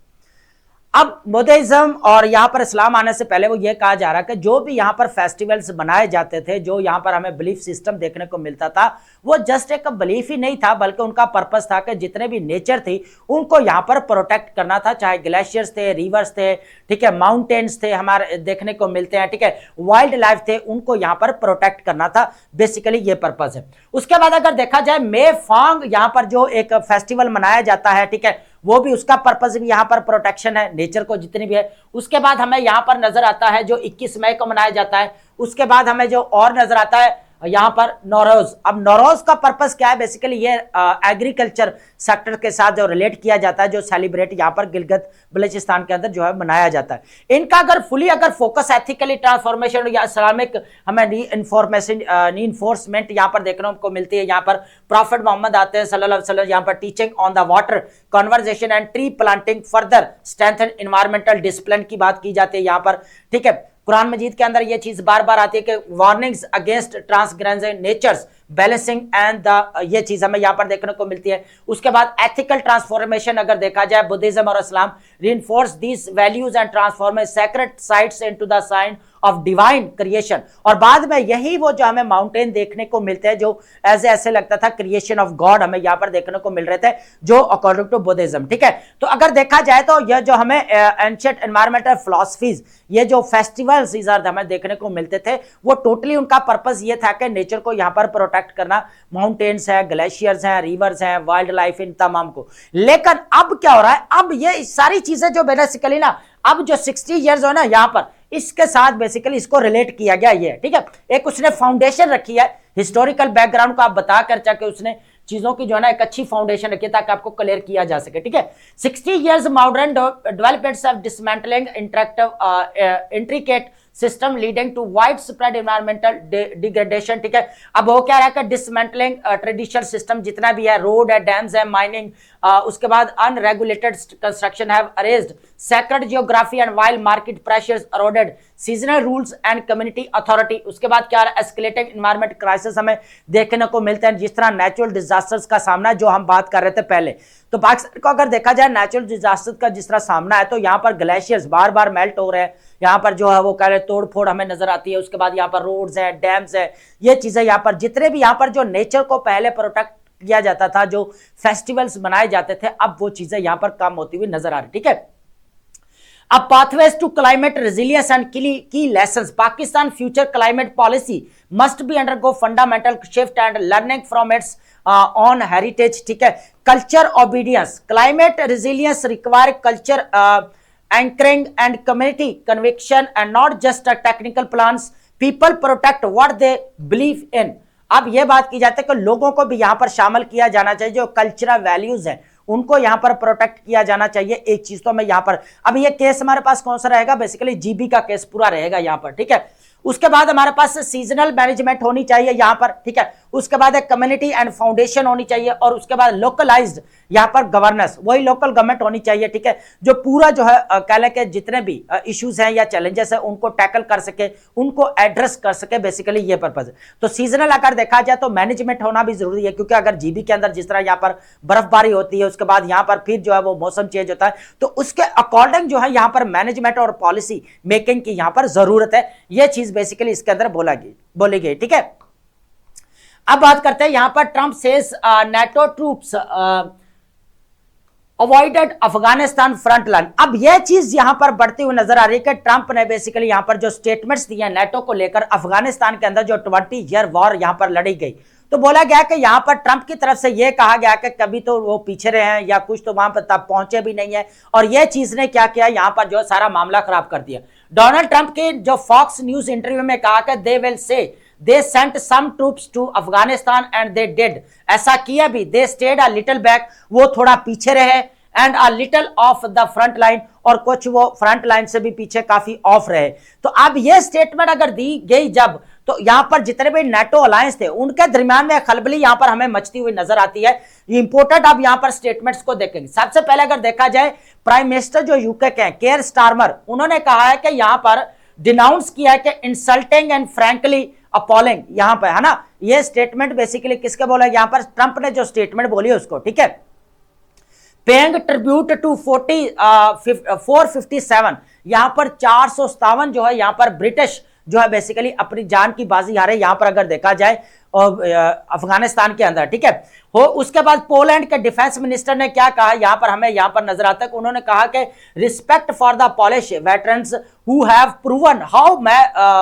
अब बुद्धिज्म और यहाँ पर इस्लाम आने से पहले वो ये कहा जा रहा है कि जो भी यहाँ पर फेस्टिवल्स बनाए जाते थे, जो यहाँ पर हमें बिलीफ सिस्टम देखने को मिलता था, वो जस्ट एक बिलीफ ही नहीं था, बल्कि उनका पर्पस था कि जितने भी नेचर थी उनको यहाँ पर प्रोटेक्ट करना था। चाहे ग्लेशियर्स थे, रिवर्स थे, ठीक है, माउंटेन्स थे हमारे देखने को मिलते हैं, ठीक है, वाइल्ड लाइफ थे, उनको यहाँ पर प्रोटेक्ट करना था। बेसिकली ये पर्पज है। उसके बाद अगर देखा जाए मे फांग यहाँ पर जो एक फेस्टिवल मनाया जाता है, ठीक है, वो भी उसका पर्पस भी यहाँ पर प्रोटेक्शन है नेचर को जितनी भी है। उसके बाद हमें यहाँ पर नजर आता है जो 21 मई को मनाया जाता है। उसके बाद हमें जो और नजर आता है यहाँ पर नौरोज। अब नौरोज का पर्पस क्या है, बेसिकली ये एग्रीकल्चर सेक्टर के साथ जो रिलेट किया जाता है, जो सेलिब्रेट यहाँ पर गिलगित बल्चिस्तान के अंदर जो है मनाया जाता है। इनका अगर फुली अगर फोकस एथिकली ट्रांसफॉर्मेशन या इस्लामिक हमें रीइंफोर्समेंट यहाँ पर देखने को मिलती है। यहाँ पर प्रॉफिट मोहम्मद आते हैं सल्लल्लाहु अलैहि वसल्लम, यहाँ पर teaching on the water conversation and tree planting further strengthen environmental discipline की बात की जाती है यहाँ पर, ठीक है। कुरान मजीद के अंदर यह चीज बार बार आती है कि warnings against transgression nature's balancing and the, ये चीज हमें यहां पर देखने को मिलती है। उसके बाद एथिकल ट्रांसफॉर्मेशन अगर देखा जाए, बुद्धिज्म और इस्लाम reinforce these values and transform sacred sites into the sign of divine creation. और बाद में यही वो जो हमें माउंटेन देखने को मिलते हैं, जो ऐसे लगता था क्रिएशन ऑफ गॉड, हमें यहां पर देखने को मिल रहे थे जो अकॉर्डिंग टू बुद्धिज्म, ठीक है। तो अगर देखा जाए तो यह जो हमें एंशिएंट एनवायरमेंटल फिलॉसफीज, ये जो फेस्टिवल्स हमें देखने को मिलते थे, वो टोटली उनका पर्पस ये था कि नेचर को यहां पर प्रोटेक्ट करना, माउंटेन्स है, ग्लेशियर्स हैं, रिवर्स हैं, वाइल्ड लाइफ, इन तमाम को। लेकिन अब क्या हो रहा है, अब ये सारी चीजें जो बेसिकली ना, अब जो 60 इयर्स हो ना यहाँ पर, इसके साथ बेसिकली इसको रिलेट किया गया, ये ठीक है। एक उसने फाउंडेशन रखी है, हिस्टोरिकल बैकग्राउंड को आप बता कर चाहे उसने चीजों की जो है ना एक अच्छी फाउंडेशन रखी है ताकि आपको क्लियर किया जा सके, ठीक है। 60 years modern developments of dismantling intricate system leading to wide spread environmental degradation, ठीक है। अब वो क्या रहा है, डिसमेंटलिंग ट्रेडिशनल सिस्टम जितना भी है, रोड है, डैम्स है, माइनिंग, उसके बाद unregulated construction have erased sacred geography and wild market pressures eroded seasonal rules and community authority. उसके बाद क्या एस्केलेटिंग एनवायरमेंट क्राइसिस हमें देखने को मिलते हैं, जिस तरह नेचुरल डिजास्टर्स का सामना जो हम बात कर रहे थे पहले। तो पाकिस्तान को अगर देखा जाए नेचुरल डिजास्टर का जिस तरह सामना है, तो यहाँ पर ग्लेशियर्स बार बार मेल्ट हो रहे हैं, यहाँ पर जो है वो कह रहे तोड़ फोड़ हमें नजर आती है। उसके बाद यहाँ पर रोड्स हैं, डैम्स है, ये चीजें यहाँ पर जितने भी यहाँ पर जो नेचर को पहले प्रोटेक्ट किया जाता था, जो फेस्टिवल्स बनाए जाते थे, अब वो चीजें यहाँ पर कम होती हुई नजर आ रही, ठीक है। अब pathways to climate resilience and key lessons. Pakistan future climate policy must be undergo fundamental shift and learning from its own heritage, ठीक है। Culture obedience, climate resilience require culture anchoring and community conviction and not just a technical plans. People protect what they believe in. अब यह बात की जाती है कि लोगों को भी यहां पर शामिल किया जाना चाहिए, जो कल्चरल वैल्यूज है उनको यहां पर प्रोटेक्ट किया जाना चाहिए। एक चीज तो मैं यहां पर, अब ये केस हमारे पास कौन सा रहेगा, बेसिकली जीबी का केस पूरा रहेगा यहां पर, ठीक है। उसके बाद हमारे पास सीजनल मैनेजमेंट होनी चाहिए यहां पर, ठीक है। उसके बाद एक कम्युनिटी एंड फाउंडेशन होनी चाहिए, और उसके बाद लोकलाइज्ड यहां पर गवर्नेंस, वही लोकल गवर्नमेंट होनी चाहिए, ठीक है, जो पूरा जो है कह लें कि जितने भी इश्यूज हैं या चैलेंजेस हैं उनको टैकल कर सके, उनको एड्रेस कर सके, बेसिकली ये पर्पज है। तो सीजनल अगर देखा जाए तो मैनेजमेंट होना भी जरूरी है, क्योंकि अगर जीबी के अंदर जिस तरह यहाँ पर बर्फबारी होती है, उसके बाद यहाँ पर फिर जो है वो मौसम चेंज होता है, तो उसके अकॉर्डिंग जो है यहाँ पर मैनेजमेंट और पॉलिसी मेकिंग की यहाँ पर जरूरत है। ये चीज बेसिकली इसके अंदर बोली गई, ठीक है। अब बात करते हैं यहां पर Trump says NATO troops avoided Afghanistan front line. अब यह चीज यहां पर बढ़ती हुई नजर आ रही है कि ट्रंप ने बेसिकली यहां पर जो स्टेटमेंट्स दिए नेटो को लेकर, अफगानिस्तान के अंदर जो 20 ईयर वॉर यहां पर लड़ी गई, तो बोला गया कि यहां पर ट्रंप की तरफ से यह कहा गया कि कभी तो वो पीछे रहे हैं या कुछ तो वहां पर तब पहुंचे भी नहीं है, और यह चीज ने क्या किया, यहां पर जो सारा मामला खराब कर दिया। डोनाल्ड ट्रंप के जो फॉक्स न्यूज इंटरव्यू में कहा कि they will say they sent some troops to Afghanistan and they did, ऐसा किया भी, they stayed a little back, वो थोड़ा पीछे रहे, and a little of the front line, और कुछ वो फ्रंट लाइन से भी पीछे काफी ऑफ रहे। तो अब ये स्टेटमेंट अगर दी गई जब, तो यहां पर जितने भी नेटो अलायंस थे उनके दरमियान में खलबली यहां पर हमें मचती हुई नजर आती है। इंपोर्टेंट अब यहां पर स्टेटमेंट्स को देखेंगे। सबसे पहले अगर देखा जाए, प्राइम मिनिस्टर जो यूके के हैं केयर स्टारमर, उन्होंने कहा है कि यहां पर डिनाउंस किया है कि इंसल्टिंग एंड फ्रैंकली अपॉलिंग, यहां पर है ना, ये स्टेटमेंट बेसिकली किसके बोला, यहां पर ट्रंप ने जो स्टेटमेंट बोली है उसको, ठीक है। पेइंग ट्रिब्यूट टू 457, यहां पर 457 जो है यहां पर ब्रिटिश जो है बेसिकली अपनी जान की बाजी हारे यहां पर अगर देखा जाए और अफगानिस्तान के अंदर, ठीक है। हो उसके बाद पोलैंड के डिफेंस मिनिस्टर ने क्या कहा, यहां पर हमें यहां पर नजर आता है कि उन्होंने कहा कि respect for the Polish veterans who have proven how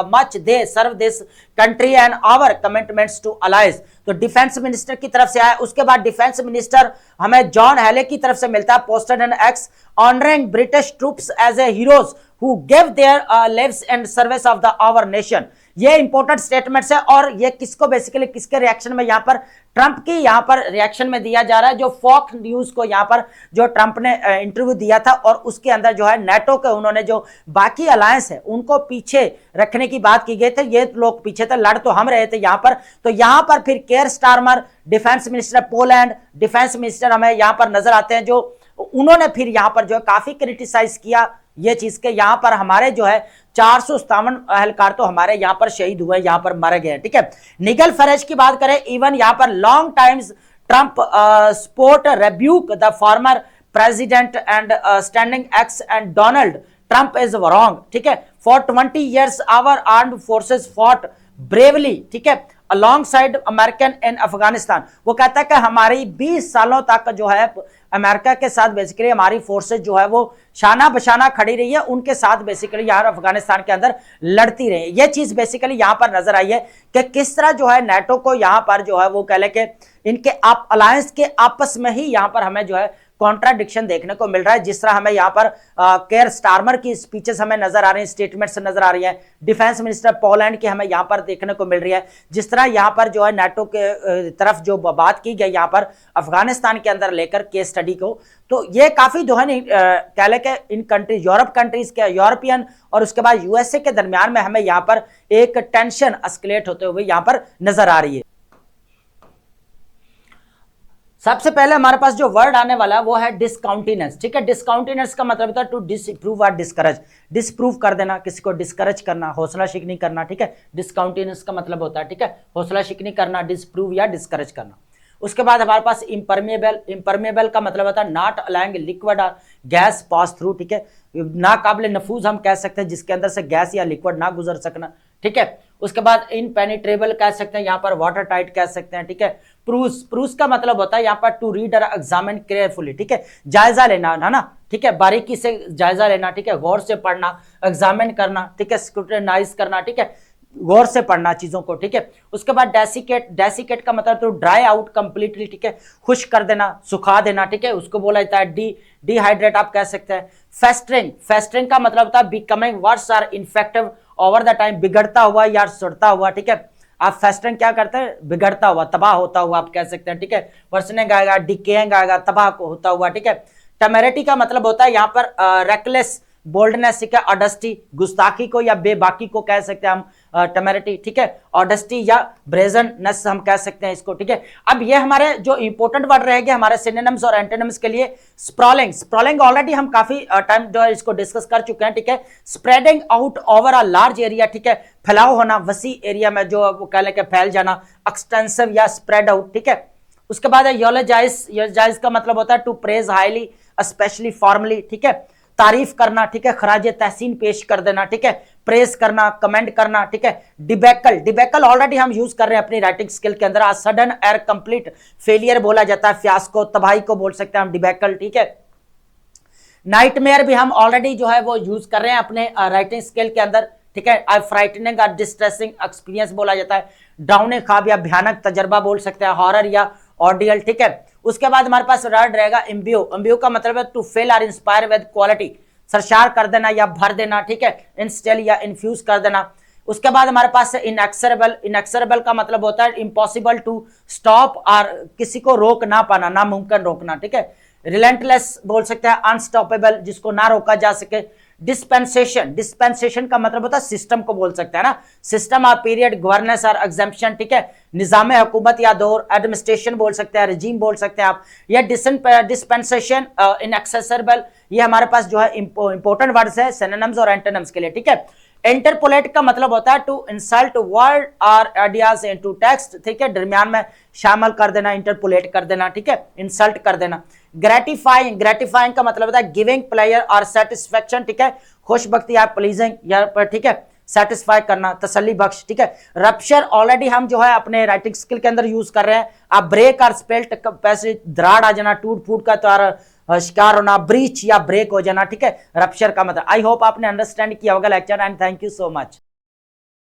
much they serve this country and our commitments to allies, तो डिफेंस मिनिस्टर की तरफ से आया। उसके बाद डिफेंस मिनिस्टर हमें जॉन हेले की तरफ से मिलता है, posted an X honouring British troops as a heroes who gave their lives and service of the our nation, ये इंपॉर्टेंट स्टेटमेंट्स है। और ये किसको बेसिकली किसके रिएक्शन में, यहां पर ट्रंप की यहां पर रिएक्शन में दिया जा रहा है, जो फॉक्स न्यूज को यहां पर जो ट्रंप ने इंटरव्यू दिया था, और उसके अंदर जो है नेटो के उन्होंने जो बाकी अलायंस है उनको पीछे रखने की बात की गई थी। ये लोग पीछे थे, लड़ तो हम रहे थे यहां पर। तो यहां पर फिर care Starmer, defence minister Poland, defence minister हमें यहां पर नजर आते हैं, जो उन्होंने फिर यहां पर जो है काफी क्रिटिसाइज किया ये चीज के, यहां पर हमारे जो है 457 एहलकार तो हमारे यहां पर शहीद हुए, यहां पर मारे गए, ठीक है। निगल फरेज की बात करें, इवन यहां पर long times Trump sport rebuke the former president and standing ex and Donald Trump is wrong, ठीक है। For 20 years our armed forces fought bravely, ठीक है, अलोंगसाइड अमेरिकन इन अफगानिस्तान। वो कहता है कि हमारी 20 सालों तक जो है अमेरिका के साथ बेसिकली हमारी फोर्सेस जो है वो शाना बशाना खड़ी रही है, उनके साथ बेसिकली यार अफगानिस्तान के अंदर लड़ती रही। ये चीज बेसिकली यहां पर नजर आई है कि किस तरह जो है नेटो को यहां पर जो है वो कह ले कि इनके आप अलायंस के आपस में ही यहां पर हमें जो है कॉन्ट्राडिक्शन देखने को मिल रहा है। जिस तरह हमें यहाँ पर केयर स्टारमर की स्पीचेस हमें नजर आ रही हैं, स्टेटमेंट्स नजर आ रही हैं, डिफेंस मिनिस्टर पोलैंड की हमें यहाँ पर देखने को मिल रही है। जिस तरह यहाँ पर जो है नेटो के तरफ जो बात की गई यहाँ पर अफगानिस्तान के अंदर लेकर केस स्टडी को, तो ये काफी जो है कह ले के इन कंट्रीज, यूरोप कंट्रीज के, यूरोपियन और उसके बाद यूएसए के दरमियान में हमें यहाँ पर एक टेंशन एस्केलेट होते हुए यहाँ पर नजर आ रही है। सबसे पहले हमारे पास जो वर्ड आने वाला है वो है डिसकाउंटिनेंस, ठीक है। डिसकाउंटिनेंस का मतलब होता है टू डिसप्रूव और डिस्करेज, डिसप्रूव कर देना, किसी को डिस्करेज करना, हौसला शिकनी करना, ठीक है। डिसकाउंटिनेंस का मतलब होता है, ठीक है, हौसला शिकनी करना, डिसप्रूव या डिस्करेज करना। उसके बाद हमारे पास इम्परमेबल, इम्परमेबल का मतलब होता है नॉट अलाउइंग लिक्विड और गैस पास थ्रू, ठीक है, ना काबिल नफूज हम कह सकते हैं, जिसके अंदर से गैस या लिक्विड ना गुजर सकना, ठीक है। उसके बाद इनपेनिट्रेबल कह सकते हैं, यहाँ पर वाटर टाइट कह सकते हैं, ठीक है। प्रूस, प्रूस का मतलब होता है यहाँ पर टू रीड और एग्जामिन केयरफुली, ठीक है, जायजा लेना है ना, ठीक है, बारीकी से जायजा लेना, ठीक है, गौर से पढ़ना, एग्जामिन करना, ठीक है, स्क्रूटिनाइज करना, ठीक है, गौर से पढ़ना चीजों को, ठीक है। उसके बाद डेसिकेट, डेसिकेट का मतलब तो ड्राई आउट कंप्लीटली, ठीक है, खुश कर देना, सुखा देना, ठीक है, उसको बोला जाता है डिहाइड्रेट आप कह सकते हैं। फेस्टरिंग, फेस्टरिंग का मतलब होता है becoming worse or ineffective over the time, बिगड़ता हुआ या सड़ता हुआ, ठीक है। आप फेस्टरिंग क्या करते हैं, बिगड़ता हुआ, तबाह होता हुआ आप कह सकते हैं, ठीक है। वर्सनिंग आएगा, डिकेइंग आएगा, तबाह होता हुआ, ठीक है। टेमेरिटी का मतलब होता है यहाँ पर रेकलेस, बोल्डनेस, ठीक है, ऑडेस्टी, गुस्ताखी को या बेबाकी को कह सकते हैं हम टेमेरिटी, ठीक है, ऑडेस्टी या ब्रेजननेस हम कह सकते हैं इसको, ठीक है। अब ये हमारे जो इंपॉर्टेंट वर्ड रहेंगे हमारे सिनोनिम्स और एंटोनिम्स के लिए, स्प्रॉलिंग, स्प्रॉलिंग ऑलरेडी हम काफी टाइम जो है इसको डिस्कस कर चुके हैं, ठीक है। Spreading out over a large area, ठीक है, फैलाव होना, वसी एरिया में जो वो कह लेके फैल जाना, एक्सटेंसिव या स्प्रेड आउट, ठीक है। उसके बाद है यूलोजाइज, यूलोजाइज का मतलब होता है to praise highly specially formally, ठीक है, तारीफ करना, ठीक है, खराज तहसीन पेश कर देना, ठीक है, प्रेस करना, कमेंट करना, ठीक है। डिबेकल, डिबेकल ऑलरेडी हम यूज कर रहे हैं अपनी राइटिंग स्किल के अंदर, सडन एर कंप्लीट फेलियर बोला जाता है, फियास्को, तबाही को बोल सकते हैं हम डिबेकल, ठीक है। नाइटमेयर भी हम ऑलरेडी जो है वो यूज कर रहे हैं अपने राइटिंग स्किल के अंदर, ठीक है। फ्राइटनिंग और डिस्ट्रेसिंग एक्सपीरियंस बोला जाता है, डाउने ख्वाब या भयानक तजर्बा बोल सकते हैं, हॉरर या ऑडियल, ठीक है। उसके बाद हमारे पास वर्ड रहेगा इम्ब्यू, इम्ब्यू का मतलब है टू फिल और इंस्पायर विद क्वालिटी, सरशार कर देना या भर देना, ठीक है, इंस्टेल या इन्फ्यूज कर देना। उसके बाद हमारे पास है इनएक्सरेबल। इनएक्सरेबल का मतलब होता है इम्पॉसिबल टू स्टॉप, और किसी को रोक ना पाना, नामुमकिन रोकना, ठीक है। रिलेंटलेस बोल सकते हैं, अनस्टॉपेबल, जिसको ना रोका जा सके। डिस्पेंसेशन, डिस्पेंसेशन का मतलब होता है सिस्टम को बोल सकते हैं ना, सिस्टम ऑफ पीरियड, गवर्नेंस और एग्जाम्पशन, ठीक है, निजाम हुकूमत या दौर, एडमिनिस्ट्रेशन बोल सकते हैं, रिजीम बोल सकते हैं आप। या डिस्पेंसेशन, इनएक्सेसिबल, ये हमारे पास जो है इंपॉर्टेंट वर्ड्स है सिनोनिम्स और एंटोनिम्स के लिए, ठीक है। इंटरपोलेट का मतलब होता है टू इंसल्ट वर्ड और आइडियाज इनटू टेक्स्ट, ठीक है, दरमियान में शामिल कर देना, इंटरपोलेट कर देना, ठीक है, इंसल्ट कर देना। ग्रेटिफाइंग, ग्रेटिफाइंग का मतलब होता है गिविंग प्लेयर और सेटिस्फेक्शन, ठीक है, खुशबख्ती या प्लीजिंग या ठीक है, सेटिस्फाई करना, तसल्ली बख्श, ठीक है। रप्चर ऑलरेडी हम जो है अपने राइटिंग स्किल के अंदर यूज कर रहे हैं। अब ब्रेक और स्पेल्ट पैसे दराड़ आ जाना, टूट फूट का तो शिकार होना, ब्रीच या ब्रेक हो जाना, ठीक है, रप्चर का मतलब। आई होप आपने अंडरस्टैंड किया होगा lecture, and thank you so much.